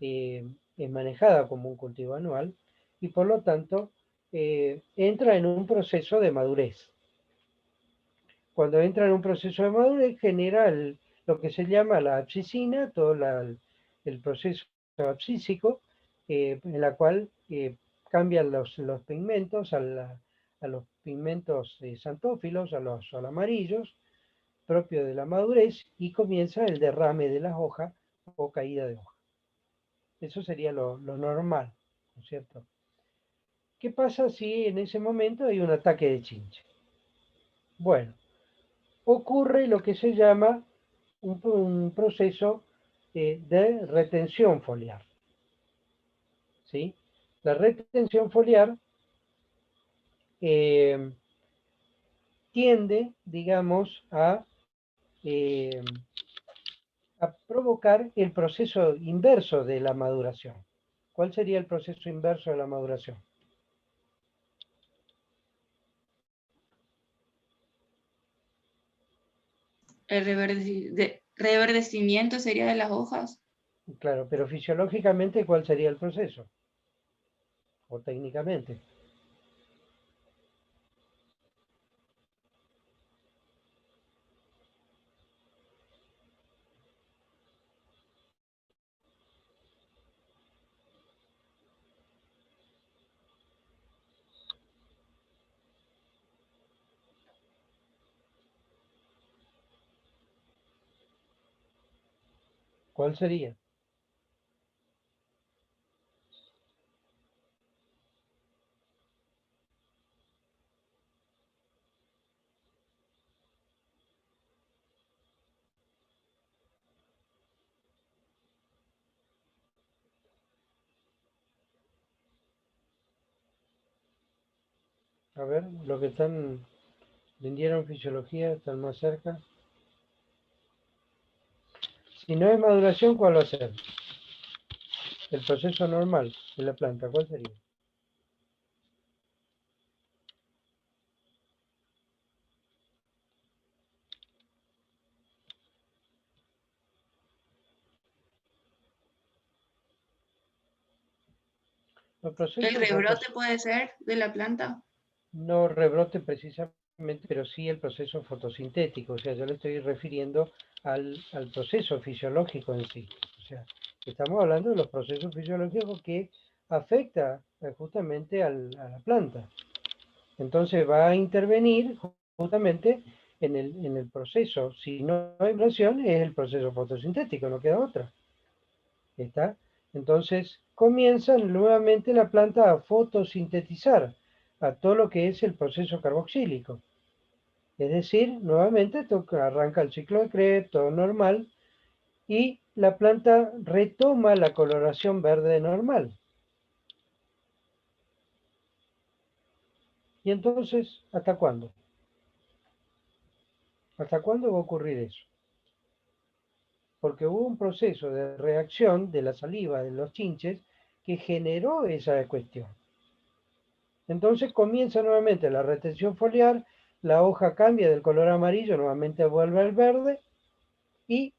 Speaker 1: es manejada como un cultivo anual y por lo tanto entra en un proceso de madurez. Cuando entra en un proceso de madurez genera lo que se llama la abscisina, todo el proceso abscísico, en la cual cambian los pigmentos a los pigmentos xantófilos, a los amarillos, propio de la madurez, y comienza el derrame de las hojas o caída de hoja. Eso sería lo normal, ¿no es cierto? ¿Qué pasa si en ese momento hay un ataque de chinche? Bueno, ocurre lo que se llama un proceso de retención foliar, ¿sí? La retención foliar tiende, digamos, eh, a provocar el proceso inverso de la maduración. ¿Cuál sería el proceso inverso de la maduración?
Speaker 2: El reverdecimiento sería de las hojas.
Speaker 1: Claro, pero fisiológicamente, ¿cuál sería el proceso? O técnicamente. ¿Cuál sería? A ver, lo que están, rindieron fisiología, están más cerca. Si no es maduración, ¿cuál va a ser? El proceso normal de la planta, ¿cuál sería? Los
Speaker 2: El
Speaker 1: procesos
Speaker 2: rebrote puede ser de la planta.
Speaker 1: no rebrote precisamente, pero sí el proceso fotosintético. O sea, yo le estoy refiriendo al proceso fisiológico en sí. O sea, estamos hablando de los procesos fisiológicos que afecta justamente a la planta. Entonces va a intervenir justamente en el proceso. Si no hay maduración, es el proceso fotosintético, no queda otra. ¿Está? Entonces comienza nuevamente la planta a fotosintetizar a todo lo que es el proceso carboxílico. Es decir, nuevamente arranca el ciclo de Krebs, todo normal, y la planta retoma la coloración verde normal. Y entonces, ¿hasta cuándo? ¿Hasta cuándo va a ocurrir eso? Porque hubo un proceso de reacción de la saliva de los chinches que generó esa cuestión. Entonces comienza nuevamente la retención foliar, la hoja cambia del color amarillo, nuevamente vuelve al verde y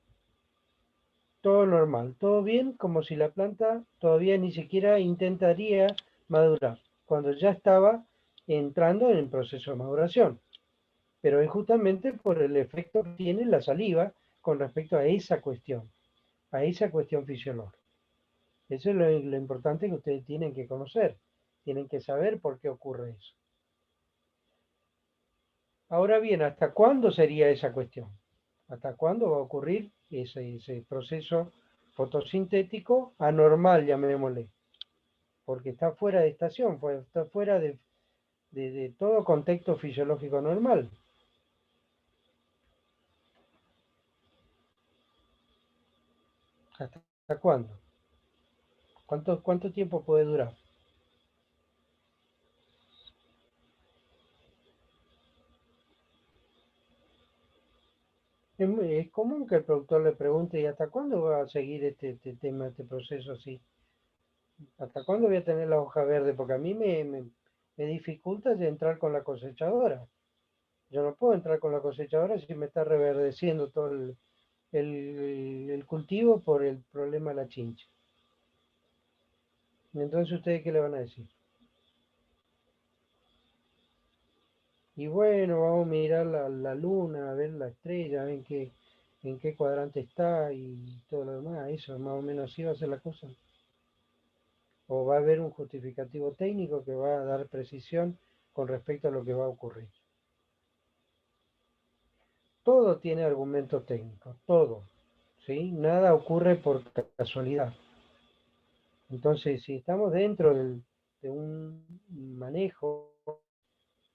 Speaker 1: todo normal, todo bien, como si la planta todavía ni siquiera intentaría madurar, cuando ya estaba entrando en el proceso de maduración. Pero es justamente por el efecto que tiene la saliva con respecto a esa cuestión fisiológica. Eso es lo importante que ustedes tienen que conocer, tienen que saber por qué ocurre eso. Ahora bien, ¿hasta cuándo sería esa cuestión? ¿Hasta cuándo va a ocurrir ese proceso fotosintético anormal, llamémosle? Porque está fuera de estación, está fuera de todo contexto fisiológico normal. ¿Hasta cuándo? ¿Cuánto tiempo puede durar? Es común que el productor le pregunte, ¿y hasta cuándo va a seguir este tema, este proceso así? ¿Hasta cuándo voy a tener la hoja verde? Porque a mí me dificulta de entrar con la cosechadora. Yo no puedo entrar con la cosechadora si me está reverdeciendo todo el cultivo por el problema de la chincha. Entonces, ¿ustedes qué le van a decir? Y bueno, vamos a mirar la luna, a ver la estrella, a ver en qué cuadrante está y todo lo demás. Eso, más o menos así va a ser la cosa. o va a haber un justificativo técnico que va a dar precisión con respecto a lo que va a ocurrir. Todo tiene argumento técnico, todo, ¿sí? Nada ocurre por casualidad. Entonces, si estamos dentro de un manejo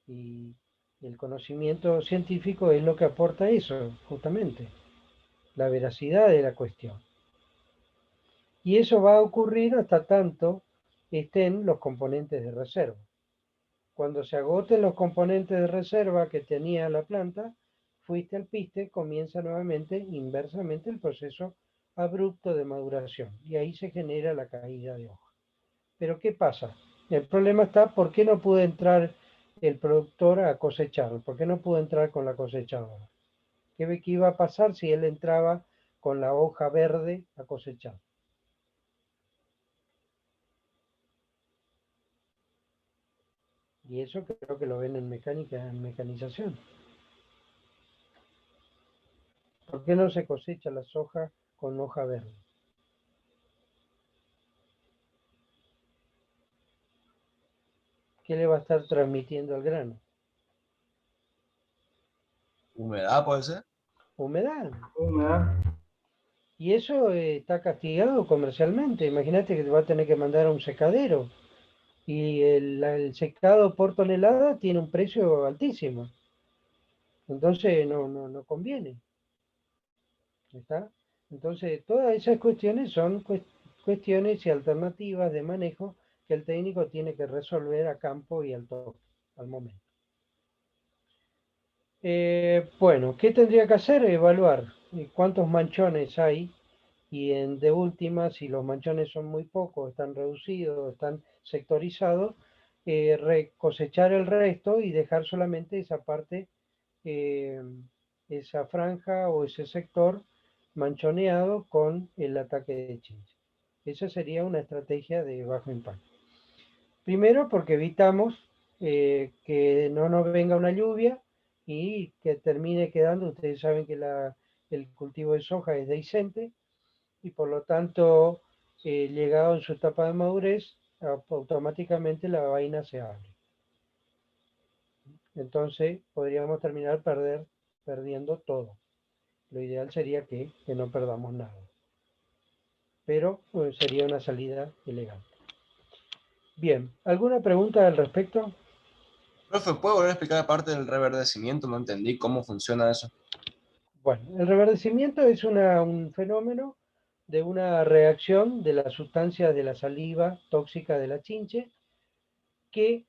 Speaker 1: y el conocimiento científico es lo que aporta eso, justamente, la veracidad de la cuestión. Y eso va a ocurrir hasta tanto estén los componentes de reserva. Cuando se agoten los componentes de reserva que tenía la planta, fuiste al piste, comienza nuevamente inversamente el proceso abrupto de maduración y ahí se genera la caída de hoja. Pero ¿qué pasa? El problema está, ¿por qué no pudo entrar el productor a cosechar? ¿Por qué no pudo entrar con la cosechadora? ¿Qué iba a pasar si él entraba con la hoja verde a cosechar? Y eso creo que lo ven en mecánica, en mecanización. ¿Por qué no se cosecha la soja con hoja verde? ¿Qué le va a estar transmitiendo al grano?
Speaker 4: Humedad puede ser.
Speaker 1: Humedad. Y eso está castigado comercialmente. Imagínate que te va a tener que mandar a un secadero. Y el secado por tonelada tiene un precio altísimo. Entonces no conviene. ¿Está? Entonces, todas esas cuestiones son cuestiones y alternativas de manejo que el técnico tiene que resolver a campo y al toque, al momento. Bueno, ¿qué tendría que hacer? Evaluar cuántos manchones hay y de última, si los manchones son muy pocos, están reducidos, están sectorizados, cosechar el resto y dejar solamente esa parte, eh, esa franja o ese sector manchoneado con el ataque de chincha. Esa sería una estrategia de bajo impacto. Primero porque evitamos que no nos venga una lluvia y que termine quedando, ustedes saben que el cultivo de soja es dehiscente y por lo tanto, llegado en su etapa de madurez, automáticamente la vaina se abre. Entonces podríamos terminar perdiendo todo. Lo ideal sería que no perdamos nada. Pero sería una salida elegante. Bien, ¿alguna pregunta al respecto?
Speaker 4: Profe, ¿puede volver a explicar la parte del reverdecimiento? No entendí cómo funciona eso.
Speaker 1: Bueno, el reverdecimiento es un fenómeno de una reacción de las sustancias de la saliva tóxica de la chinche que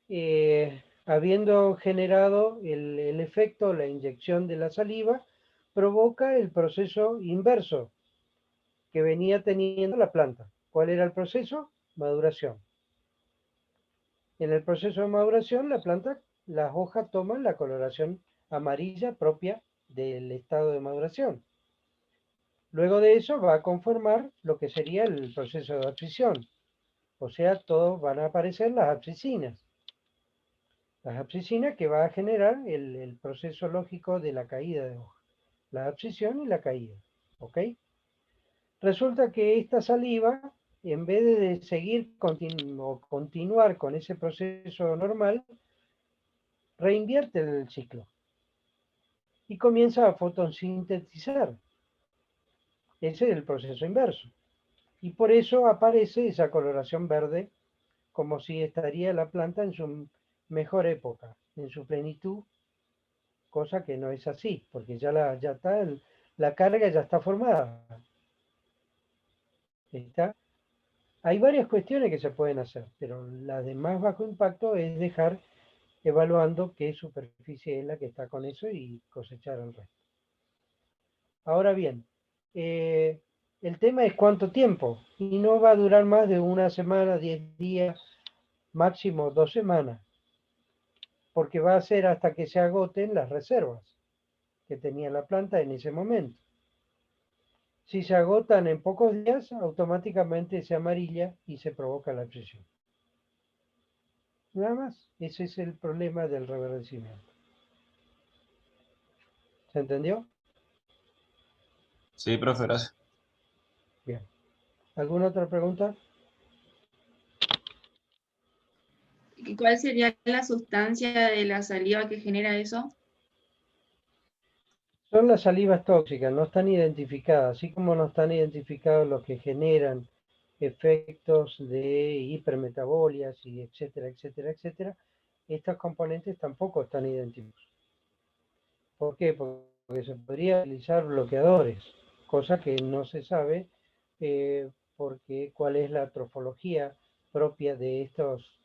Speaker 1: habiendo generado el efecto, la inyección de la saliva, provoca el proceso inverso que venía teniendo la planta. ¿Cuál era el proceso? Maduración. En el proceso de maduración, la planta, las hojas toman la coloración amarilla propia del estado de maduración. Luego de eso va a conformar lo que sería el proceso de abscisión. O sea, todos van a aparecer las abscisinas. Las abscisinas que va a generar el proceso lógico de la caída de hoja. La abscisión y la caída. ¿Ok? Resulta que esta saliva, en vez de seguir o continuar con ese proceso normal, reinvierte el ciclo y comienza a fotosintetizar. Ese es el proceso inverso. Y por eso aparece esa coloración verde, como si estaría la planta en su mejor época, en su plenitud, cosa que no es así, porque ya está, la carga ya está formada. ¿Está? Hay varias cuestiones que se pueden hacer, pero la de más bajo impacto es dejar evaluando qué superficie es la que está con eso y cosechar el resto. Ahora bien, el tema es cuánto tiempo, y no va a durar más de una semana, 10 días, máximo 2 semanas, porque va a ser hasta que se agoten las reservas que tenía la planta en ese momento. Si se agotan en pocos días, automáticamente se amarilla y se provoca la abscisión. Nada más, ese es el problema del reverdecimiento. ¿Se entendió?
Speaker 4: Sí, profe, gracias.
Speaker 1: Bien. ¿Alguna otra pregunta?
Speaker 2: ¿Y cuál sería la sustancia de la saliva que genera eso?
Speaker 1: Son las salivas tóxicas, no están identificadas, así como no están identificados los que generan efectos de hipermetabolias y etcétera, etcétera, etcétera. Estos componentes tampoco están identificados. ¿Por qué? Porque se podría utilizar bloqueadores, cosa que no se sabe porque cuál es la trofología propia de estos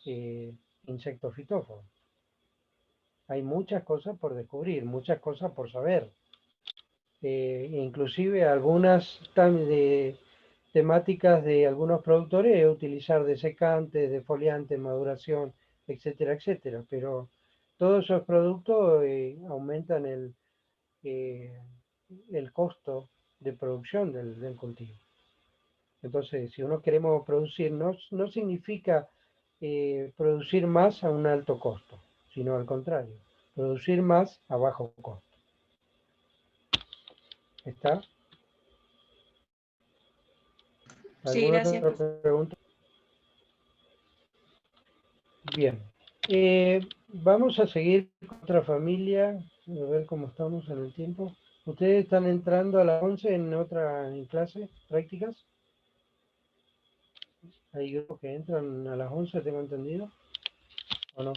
Speaker 1: insectos fitóforos. Hay muchas cosas por descubrir, muchas cosas por saber. Inclusive algunas temáticas de algunos productores es utilizar desecantes, defoliantes, maduración, etcétera, etcétera. Pero todos esos productos aumentan eh, el costo de producción del cultivo. Entonces, si uno queremos producir, no significa producir más a un alto costo, sino al contrario, producir más a bajo costo. ¿Está?
Speaker 2: Sí,
Speaker 1: ¿Alguna
Speaker 2: gracias,
Speaker 1: otra
Speaker 2: profe.
Speaker 1: pregunta? Bien. Vamos a seguir con otra familia, a ver cómo estamos en el tiempo. ¿Ustedes están entrando a las 11 en clase, prácticas? ¿Hay grupos que entran a las 11, tengo entendido? ¿O no?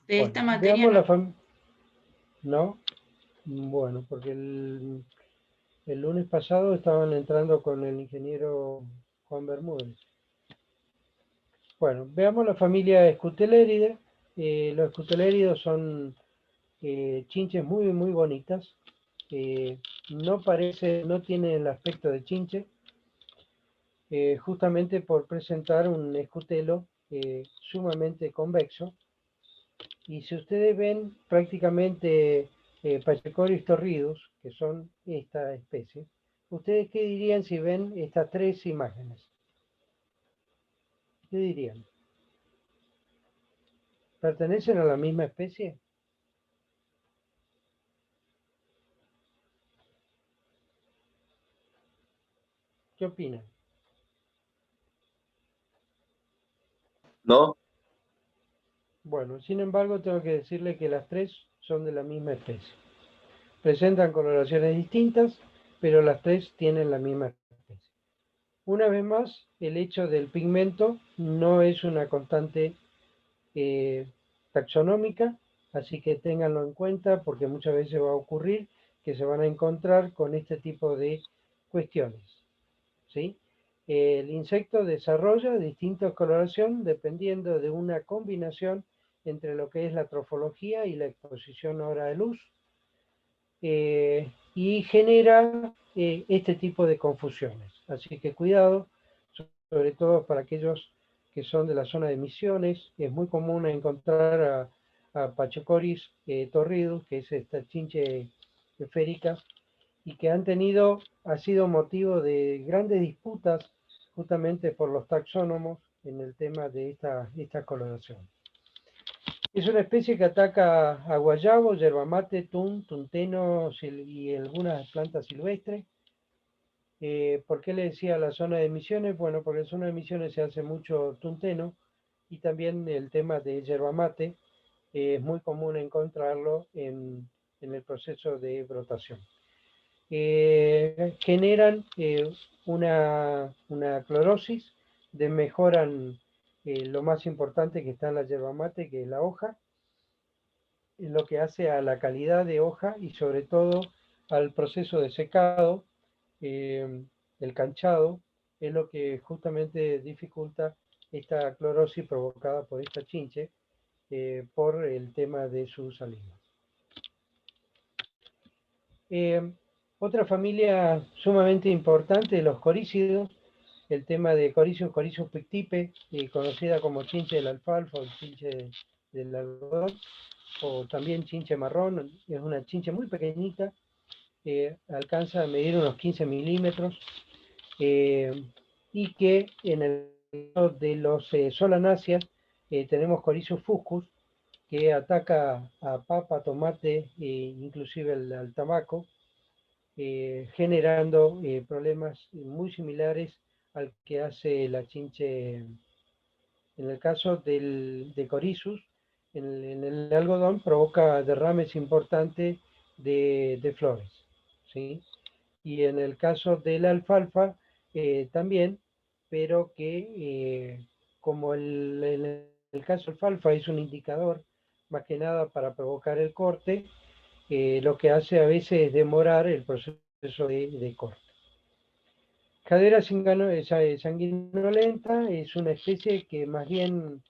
Speaker 2: De
Speaker 1: Bueno,
Speaker 2: esta materia
Speaker 1: veamos la
Speaker 2: no.
Speaker 1: familia. ¿No? Bueno, porque el lunes pasado estaban entrando con el ingeniero Juan Bermúdez. Bueno, veamos la familia Scuteleridae. Los Scuteleridos son chinches muy, muy bonitas. No tiene el aspecto de chinche, justamente por presentar un escutelo sumamente convexo. Y si ustedes ven prácticamente Pachecoris torridus, que son esta especie, ¿ustedes qué dirían si ven estas tres imágenes? ¿Qué dirían? ¿Pertenecen a la misma especie? ¿Qué opinan?
Speaker 5: ¿No?
Speaker 1: Bueno, sin embargo, tengo que decirle que las tres son de la misma especie. Presentan coloraciones distintas, pero las tres tienen la misma especie. Una vez más, el hecho del pigmento no es una constante taxonómica, así que ténganlo en cuenta porque muchas veces va a ocurrir que se van a encontrar con este tipo de cuestiones. ¿Sí? El insecto desarrolla distinta coloración dependiendo de una combinación entre lo que es la trofología y la exposición a hora de luz, y genera este tipo de confusiones. Así que cuidado, sobre todo para aquellos que son de la zona de Misiones. Es muy común encontrar a Pachocoris torridus, que es esta chinche esférica, y que ha sido motivo de grandes disputas justamente por los taxónomos en el tema de esta coloración. Es una especie que ataca a guayabo, yerba mate, tunteno y algunas plantas silvestres. ¿Por qué le decía la zona de Misiones? Bueno, porque en la zona de Misiones se hace mucho tunteno y también el tema de yerba mate es muy común encontrarlo en el proceso de brotación. Generan una clorosis, mejoran lo más importante que está en la yerba mate, que es la hoja, lo que hace a la calidad de hoja y sobre todo al proceso de secado, el canchado, es lo que justamente dificulta esta clorosis provocada por esta chinche por el tema de su saliva. Otra familia sumamente importante, los corícidos, el tema de Corycius pictipe, conocida como chinche del alfalfa o chinche del algodón, o también chinche marrón. Es una chinche muy pequeñita, alcanza a medir unos 15 milímetros, y que en el caso de los solanáceas tenemos Corycius fuscus, que ataca a papa, tomate e inclusive al tamaco, generando problemas muy similares al que hace la chinche. En el caso de Corisus, en el algodón provoca derrames importantes de flores, ¿sí? Y en el caso de la alfalfa también, pero que como en el caso de alfalfa es un indicador más que nada para provocar el corte, lo que hace a veces es demorar el proceso de corte. Cadera sanguinolenta es una especie que más bien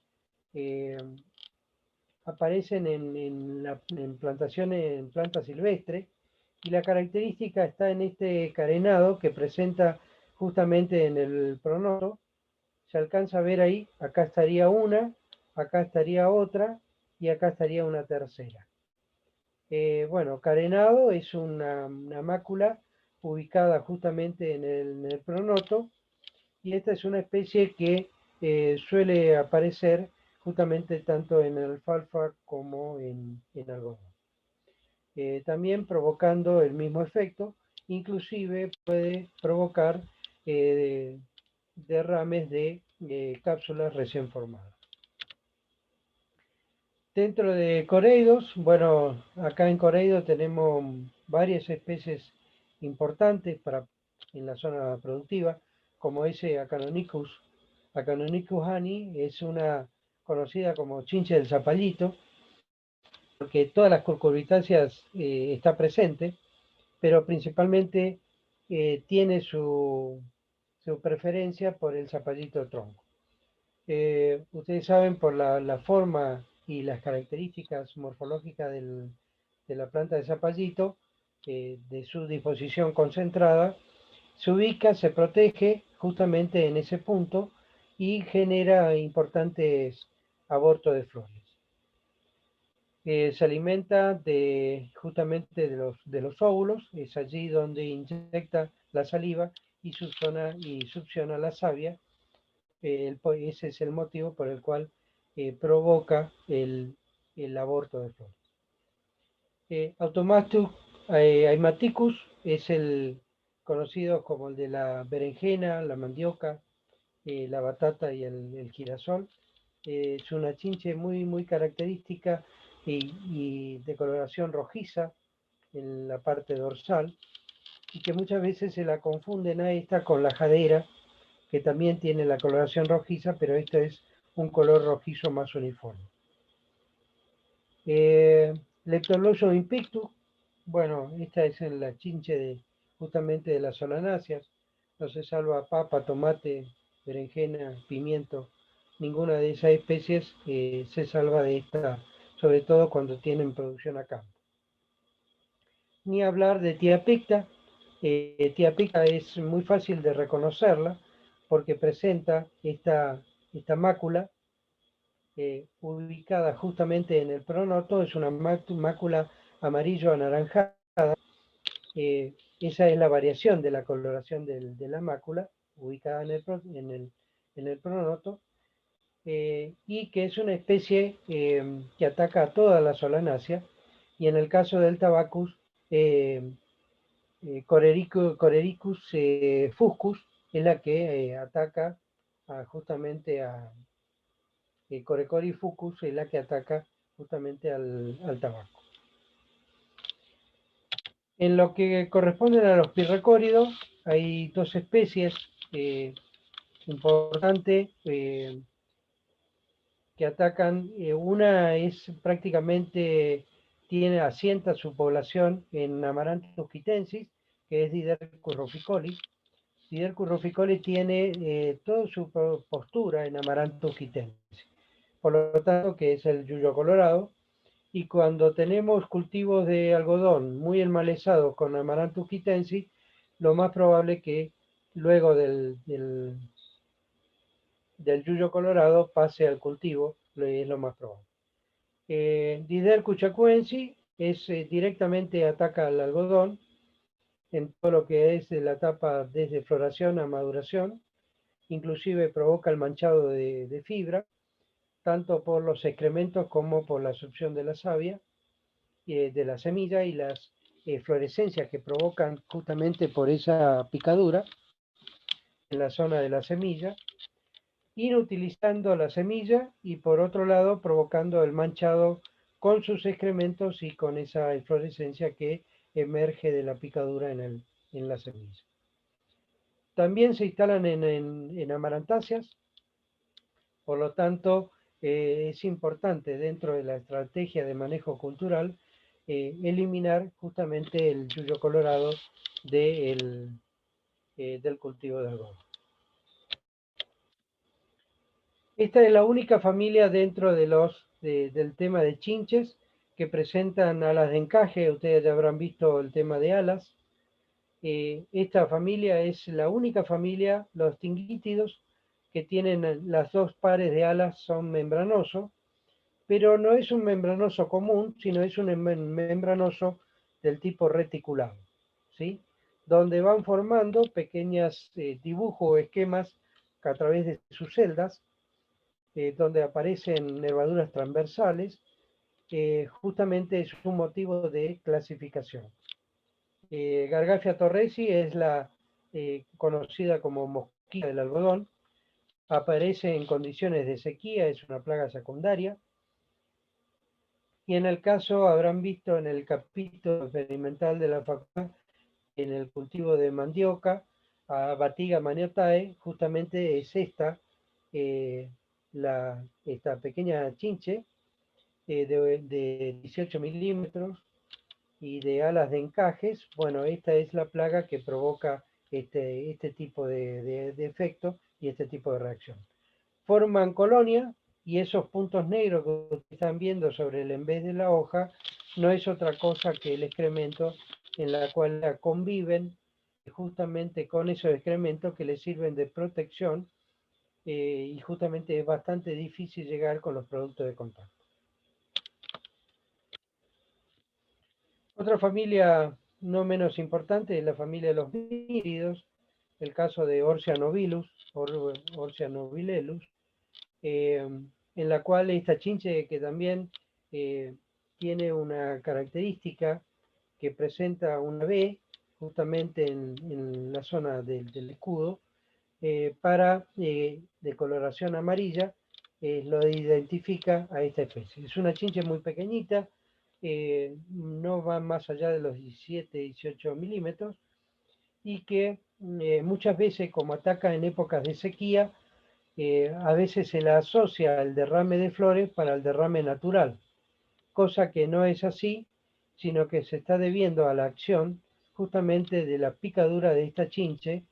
Speaker 1: eh, aparecen en plantaciones, en planta silvestre, y la característica está en este carenado que presenta justamente en el pronoto. Se alcanza a ver ahí, acá estaría una, acá estaría otra, y acá estaría una tercera. Bueno, carenado es una mácula ubicada justamente en el pronoto, y esta es una especie que suele aparecer justamente tanto en alfalfa como en algodón. También provocando el mismo efecto, inclusive puede provocar derrames de cápsulas recién formadas. Dentro de coreidos, bueno, acá en coreido tenemos varias especies importantes en la zona productiva, como ese Acanonicus. Acanonicus hani es una conocida como chinche del zapallito, porque todas las curcurbitáceas está presente, pero principalmente tiene su preferencia por el zapallito tronco. Ustedes saben por la forma y las características morfológicas de la planta de zapallito, de su disposición concentrada, se ubica, se protege justamente en ese punto y genera importantes abortos de flores. Se alimenta justamente de los óvulos, es allí donde inyecta la saliva y succiona la savia. Ese es el motivo por el cual provoca el aborto de flores. Automastus aimaticus es el conocido como el de la berenjena, la mandioca, la batata y el girasol. Es una chinche muy característica y de coloración rojiza en la parte dorsal, y que muchas veces se la confunden a esta con la jadera, que también tiene la coloración rojiza, pero esta es un color rojizo más uniforme. Leptologium impictus, bueno, esta es en la chinche justamente de las solanáceas. No se salva papa, tomate, berenjena, pimiento. Ninguna de esas especies se salva de esta, sobre todo cuando tienen producción a campo. Ni hablar de Tia picta. Tia picta es muy fácil de reconocerla porque presenta esta mácula ubicada justamente en el pronoto. Es una mácula amarillo anaranjada. Esa es la variación de la coloración de la mácula ubicada en el pronoto, y que es una especie que ataca a toda la solanácea, y en el caso del tabacus, Corericus fuscus es la que ataca justamente a Corecori fucus, es la que ataca justamente al tabaco. En lo que corresponde a los pirrecóridos, hay dos especies importantes que atacan. Una es prácticamente, asienta su población en Amaranthus quitensis, que es Didercus ruficoli. Didercus ruficoli tiene toda su postura en Amaranthus quitensis, por lo tanto que es el yuyo colorado. Y cuando tenemos cultivos de algodón muy enmalezados con Amaranthus quitensis, lo más probable que luego del yuyo colorado pase al cultivo, es lo más probable. Didercus chacuensis directamente ataca al algodón en todo lo que es la etapa desde floración a maduración, inclusive provoca el manchado de fibra, tanto por los excrementos como por la succión de la savia, de la semilla, y las florescencias que provocan justamente por esa picadura. en la zona de la semilla, inutilizando la semilla y por otro lado provocando el manchado con sus excrementos y con esa inflorescencia que emerge de la picadura en la semilla. También se instalan en amarantáceas, por lo tanto es importante dentro de la estrategia de manejo cultural eliminar justamente el yuyo colorado del cultivo de algodón. Esta es la única familia dentro del tema de chinches que presentan alas de encaje. Ustedes ya habrán visto el tema de alas. Esta familia es la única familia, los tinguítidos, que tienen las dos pares de alas son membranosos, pero no es un membranoso común, sino es un membranoso del tipo reticulado, ¿sí? Donde van formando pequeños dibujos o esquemas a través de sus celdas, donde aparecen nervaduras transversales, justamente es un motivo de clasificación. Gargafia torresi es la conocida como mosquita del algodón, aparece en condiciones de sequía, es una plaga secundaria, y en el caso, habrán visto en el capítulo experimental de la facultad, en el cultivo de mandioca, a Batiga maniotae, justamente es esta, esta pequeña chinche de 18 milímetros y de alas de encajes. Bueno, esta es la plaga que provoca este tipo de efecto y este tipo de reacción. Forman colonia y esos puntos negros que ustedes están viendo sobre el en vez de la hoja no es otra cosa que el excremento en la cual conviven justamente con esos excrementos que les sirven de protección y justamente es bastante difícil llegar con los productos de contacto. Otra familia no menos importante es la familia de los míridos, el caso de Orsia nobilus, Orsia nobilelus, en la cual esta chinche que también tiene una característica que presenta una B justamente en la zona del escudo, de coloración amarilla, lo identifica a esta especie. Es una chinche muy pequeñita, no va más allá de los 17-18 milímetros y que muchas veces, como ataca en épocas de sequía, a veces se la asocia al derrame de flores para el derrame natural, cosa que no es así, sino que se está debiendo a la acción justamente de la picadura de esta chinche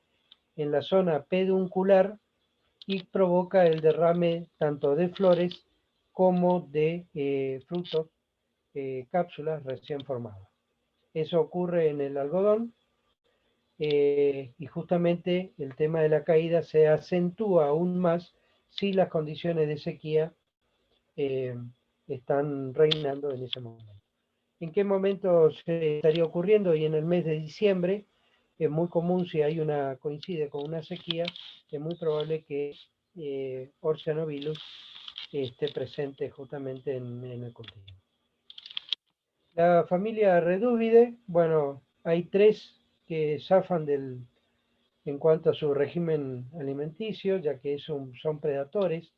Speaker 1: en la zona peduncular y provoca el derrame tanto de flores como de frutos, cápsulas recién formadas. Eso ocurre en el algodón y justamente el tema de la caída se acentúa aún más si las condiciones de sequía están reinando en ese momento. ¿En qué momento se estaría ocurriendo? Y en el mes de diciembre es muy común, si hay coincide con una sequía, es muy probable que Orsia nobilus esté presente justamente en el cultivo. La familia Redúvide, bueno, hay tres que zafan en cuanto a su régimen alimenticio, ya que son predadores,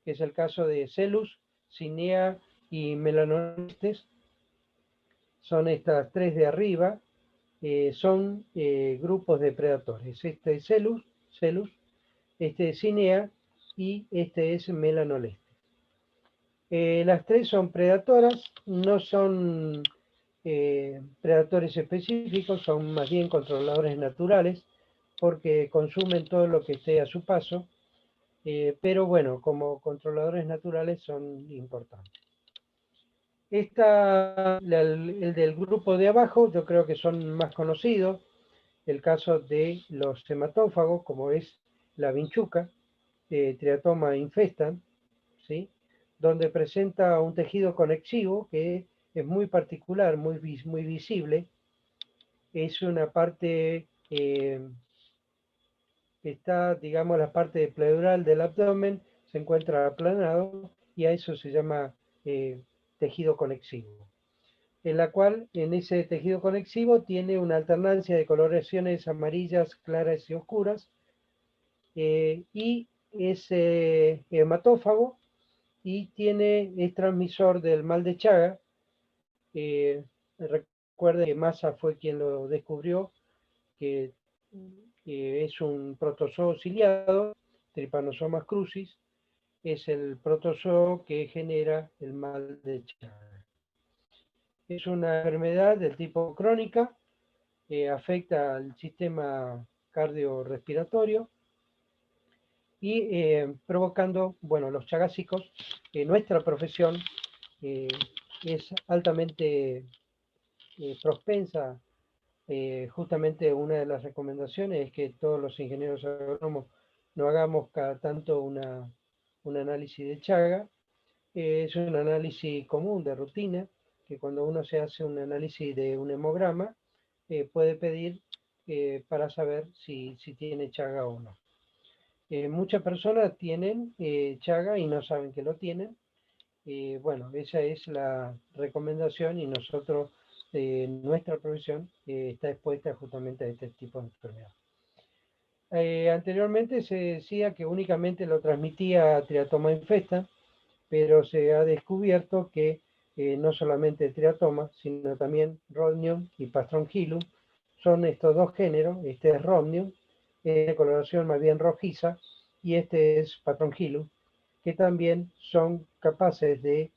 Speaker 1: que es el caso de Celus, Cinea y Melanonestes. Son estas tres de arriba, son grupos de predadores. Este es Celus, este es Cinea y este es Melanolestes. Las tres son predadoras, no son predadores específicos, son más bien controladores naturales porque consumen todo lo que esté a su paso, pero bueno, como controladores naturales son importantes. El del grupo de abajo, yo creo que son más conocidos, el caso de los hematófagos, como es la vinchuca, Triatoma infestan, ¿sí? Donde presenta un tejido conexivo que es muy particular, muy visible. Es una parte que está, digamos, la parte pleural del abdomen, se encuentra aplanado y a eso se llama tejido conexivo. En la cual, en ese tejido conexivo, tiene una alternancia de coloraciones amarillas, claras y oscuras, y es hematófago y es transmisor del mal de Chaga. Recuerden que Massa fue quien lo descubrió, que es un protozoo ciliado, Trypanosoma crucis, es el protozoo que genera el mal de Chaga. Es una enfermedad del tipo crónica, afecta al sistema cardiorrespiratorio y provocando, bueno, los chagásicos. Nuestra profesión es altamente propensa. Justamente una de las recomendaciones es que todos los ingenieros agrónomos no hagamos cada tanto un análisis de chaga. Es un análisis común de rutina, que cuando uno se hace un análisis de un hemograma, puede pedir para saber si tiene chaga o no. Muchas personas tienen chaga y no saben que lo tienen. Bueno, esa es la recomendación y nosotros, nuestra profesión, está expuesta justamente a este tipo de enfermedad. Anteriormente se decía que únicamente lo transmitía Triatoma infesta, pero se ha descubierto que no solamente Triatoma, sino también Rhodnium y Pastrongylum son estos dos géneros. Este es Rhodnium, es de coloración más bien rojiza, y este es Pastrongylum, que también son capaces de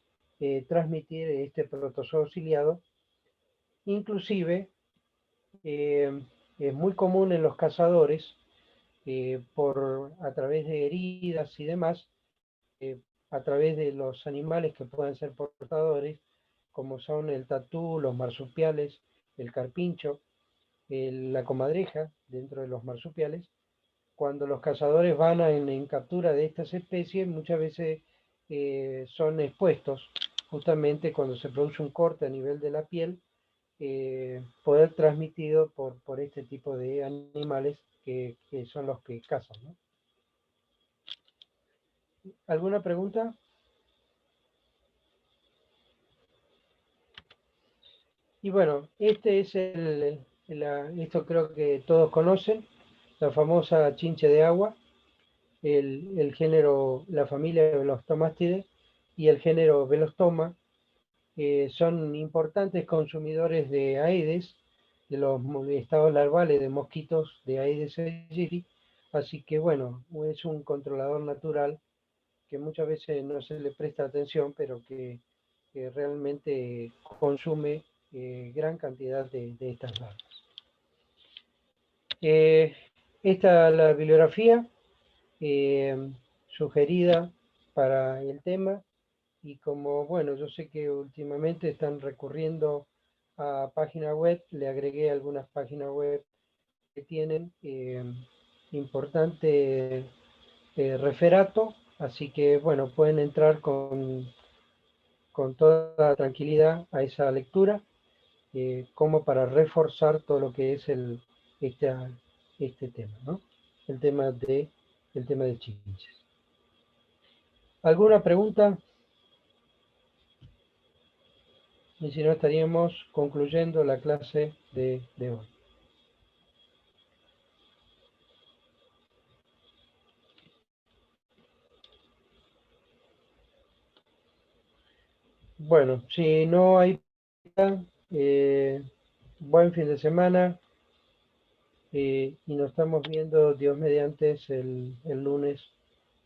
Speaker 1: transmitir este protozoo ciliado. Inclusive es muy común en los cazadores, a través de heridas y demás, a través de los animales que pueden ser portadores, como son el tatú, los marsupiales, el carpincho, la comadreja dentro de los marsupiales. Cuando los cazadores van en captura de estas especies, muchas veces son expuestos, justamente cuando se produce un corte a nivel de la piel, poder transmitido por este tipo de animales que son los que cazan, ¿no? ¿Alguna pregunta? Y bueno, este es esto creo que todos conocen, la famosa chinche de agua, el género, la familia Velostomastidae y el género Velostoma. Son importantes consumidores de Aedes, de los estados larvales de mosquitos de Aedes aegypti, así que bueno, es un controlador natural que muchas veces no se le presta atención, pero que realmente consume gran cantidad de estas larvas. Esta es la bibliografía sugerida para el tema, y como, bueno, yo sé que últimamente están recurriendo a páginas web, le agregué algunas páginas web que tienen importante referato, así que, bueno, pueden entrar con toda tranquilidad a esa lectura, como para reforzar todo lo que es este tema, ¿no? El tema de chinches. ¿Alguna pregunta? Y si no, estaríamos concluyendo la clase de hoy. Bueno, si no hay buen fin de semana, y nos estamos viendo, Dios mediante, el lunes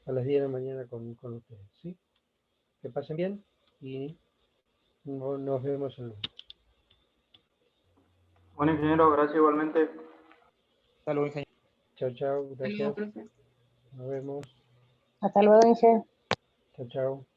Speaker 1: a las 10 de la mañana con ustedes, ¿sí? Que pasen bien y nos vemos el lunes.
Speaker 5: Bueno, ingeniero, gracias igualmente.
Speaker 4: Hasta luego, ingeniero.
Speaker 1: Chao, chao,
Speaker 2: Hasta luego,
Speaker 1: gracias.
Speaker 2: profe.
Speaker 1: Nos vemos.
Speaker 3: Hasta luego, Inge.
Speaker 1: Chao, chao.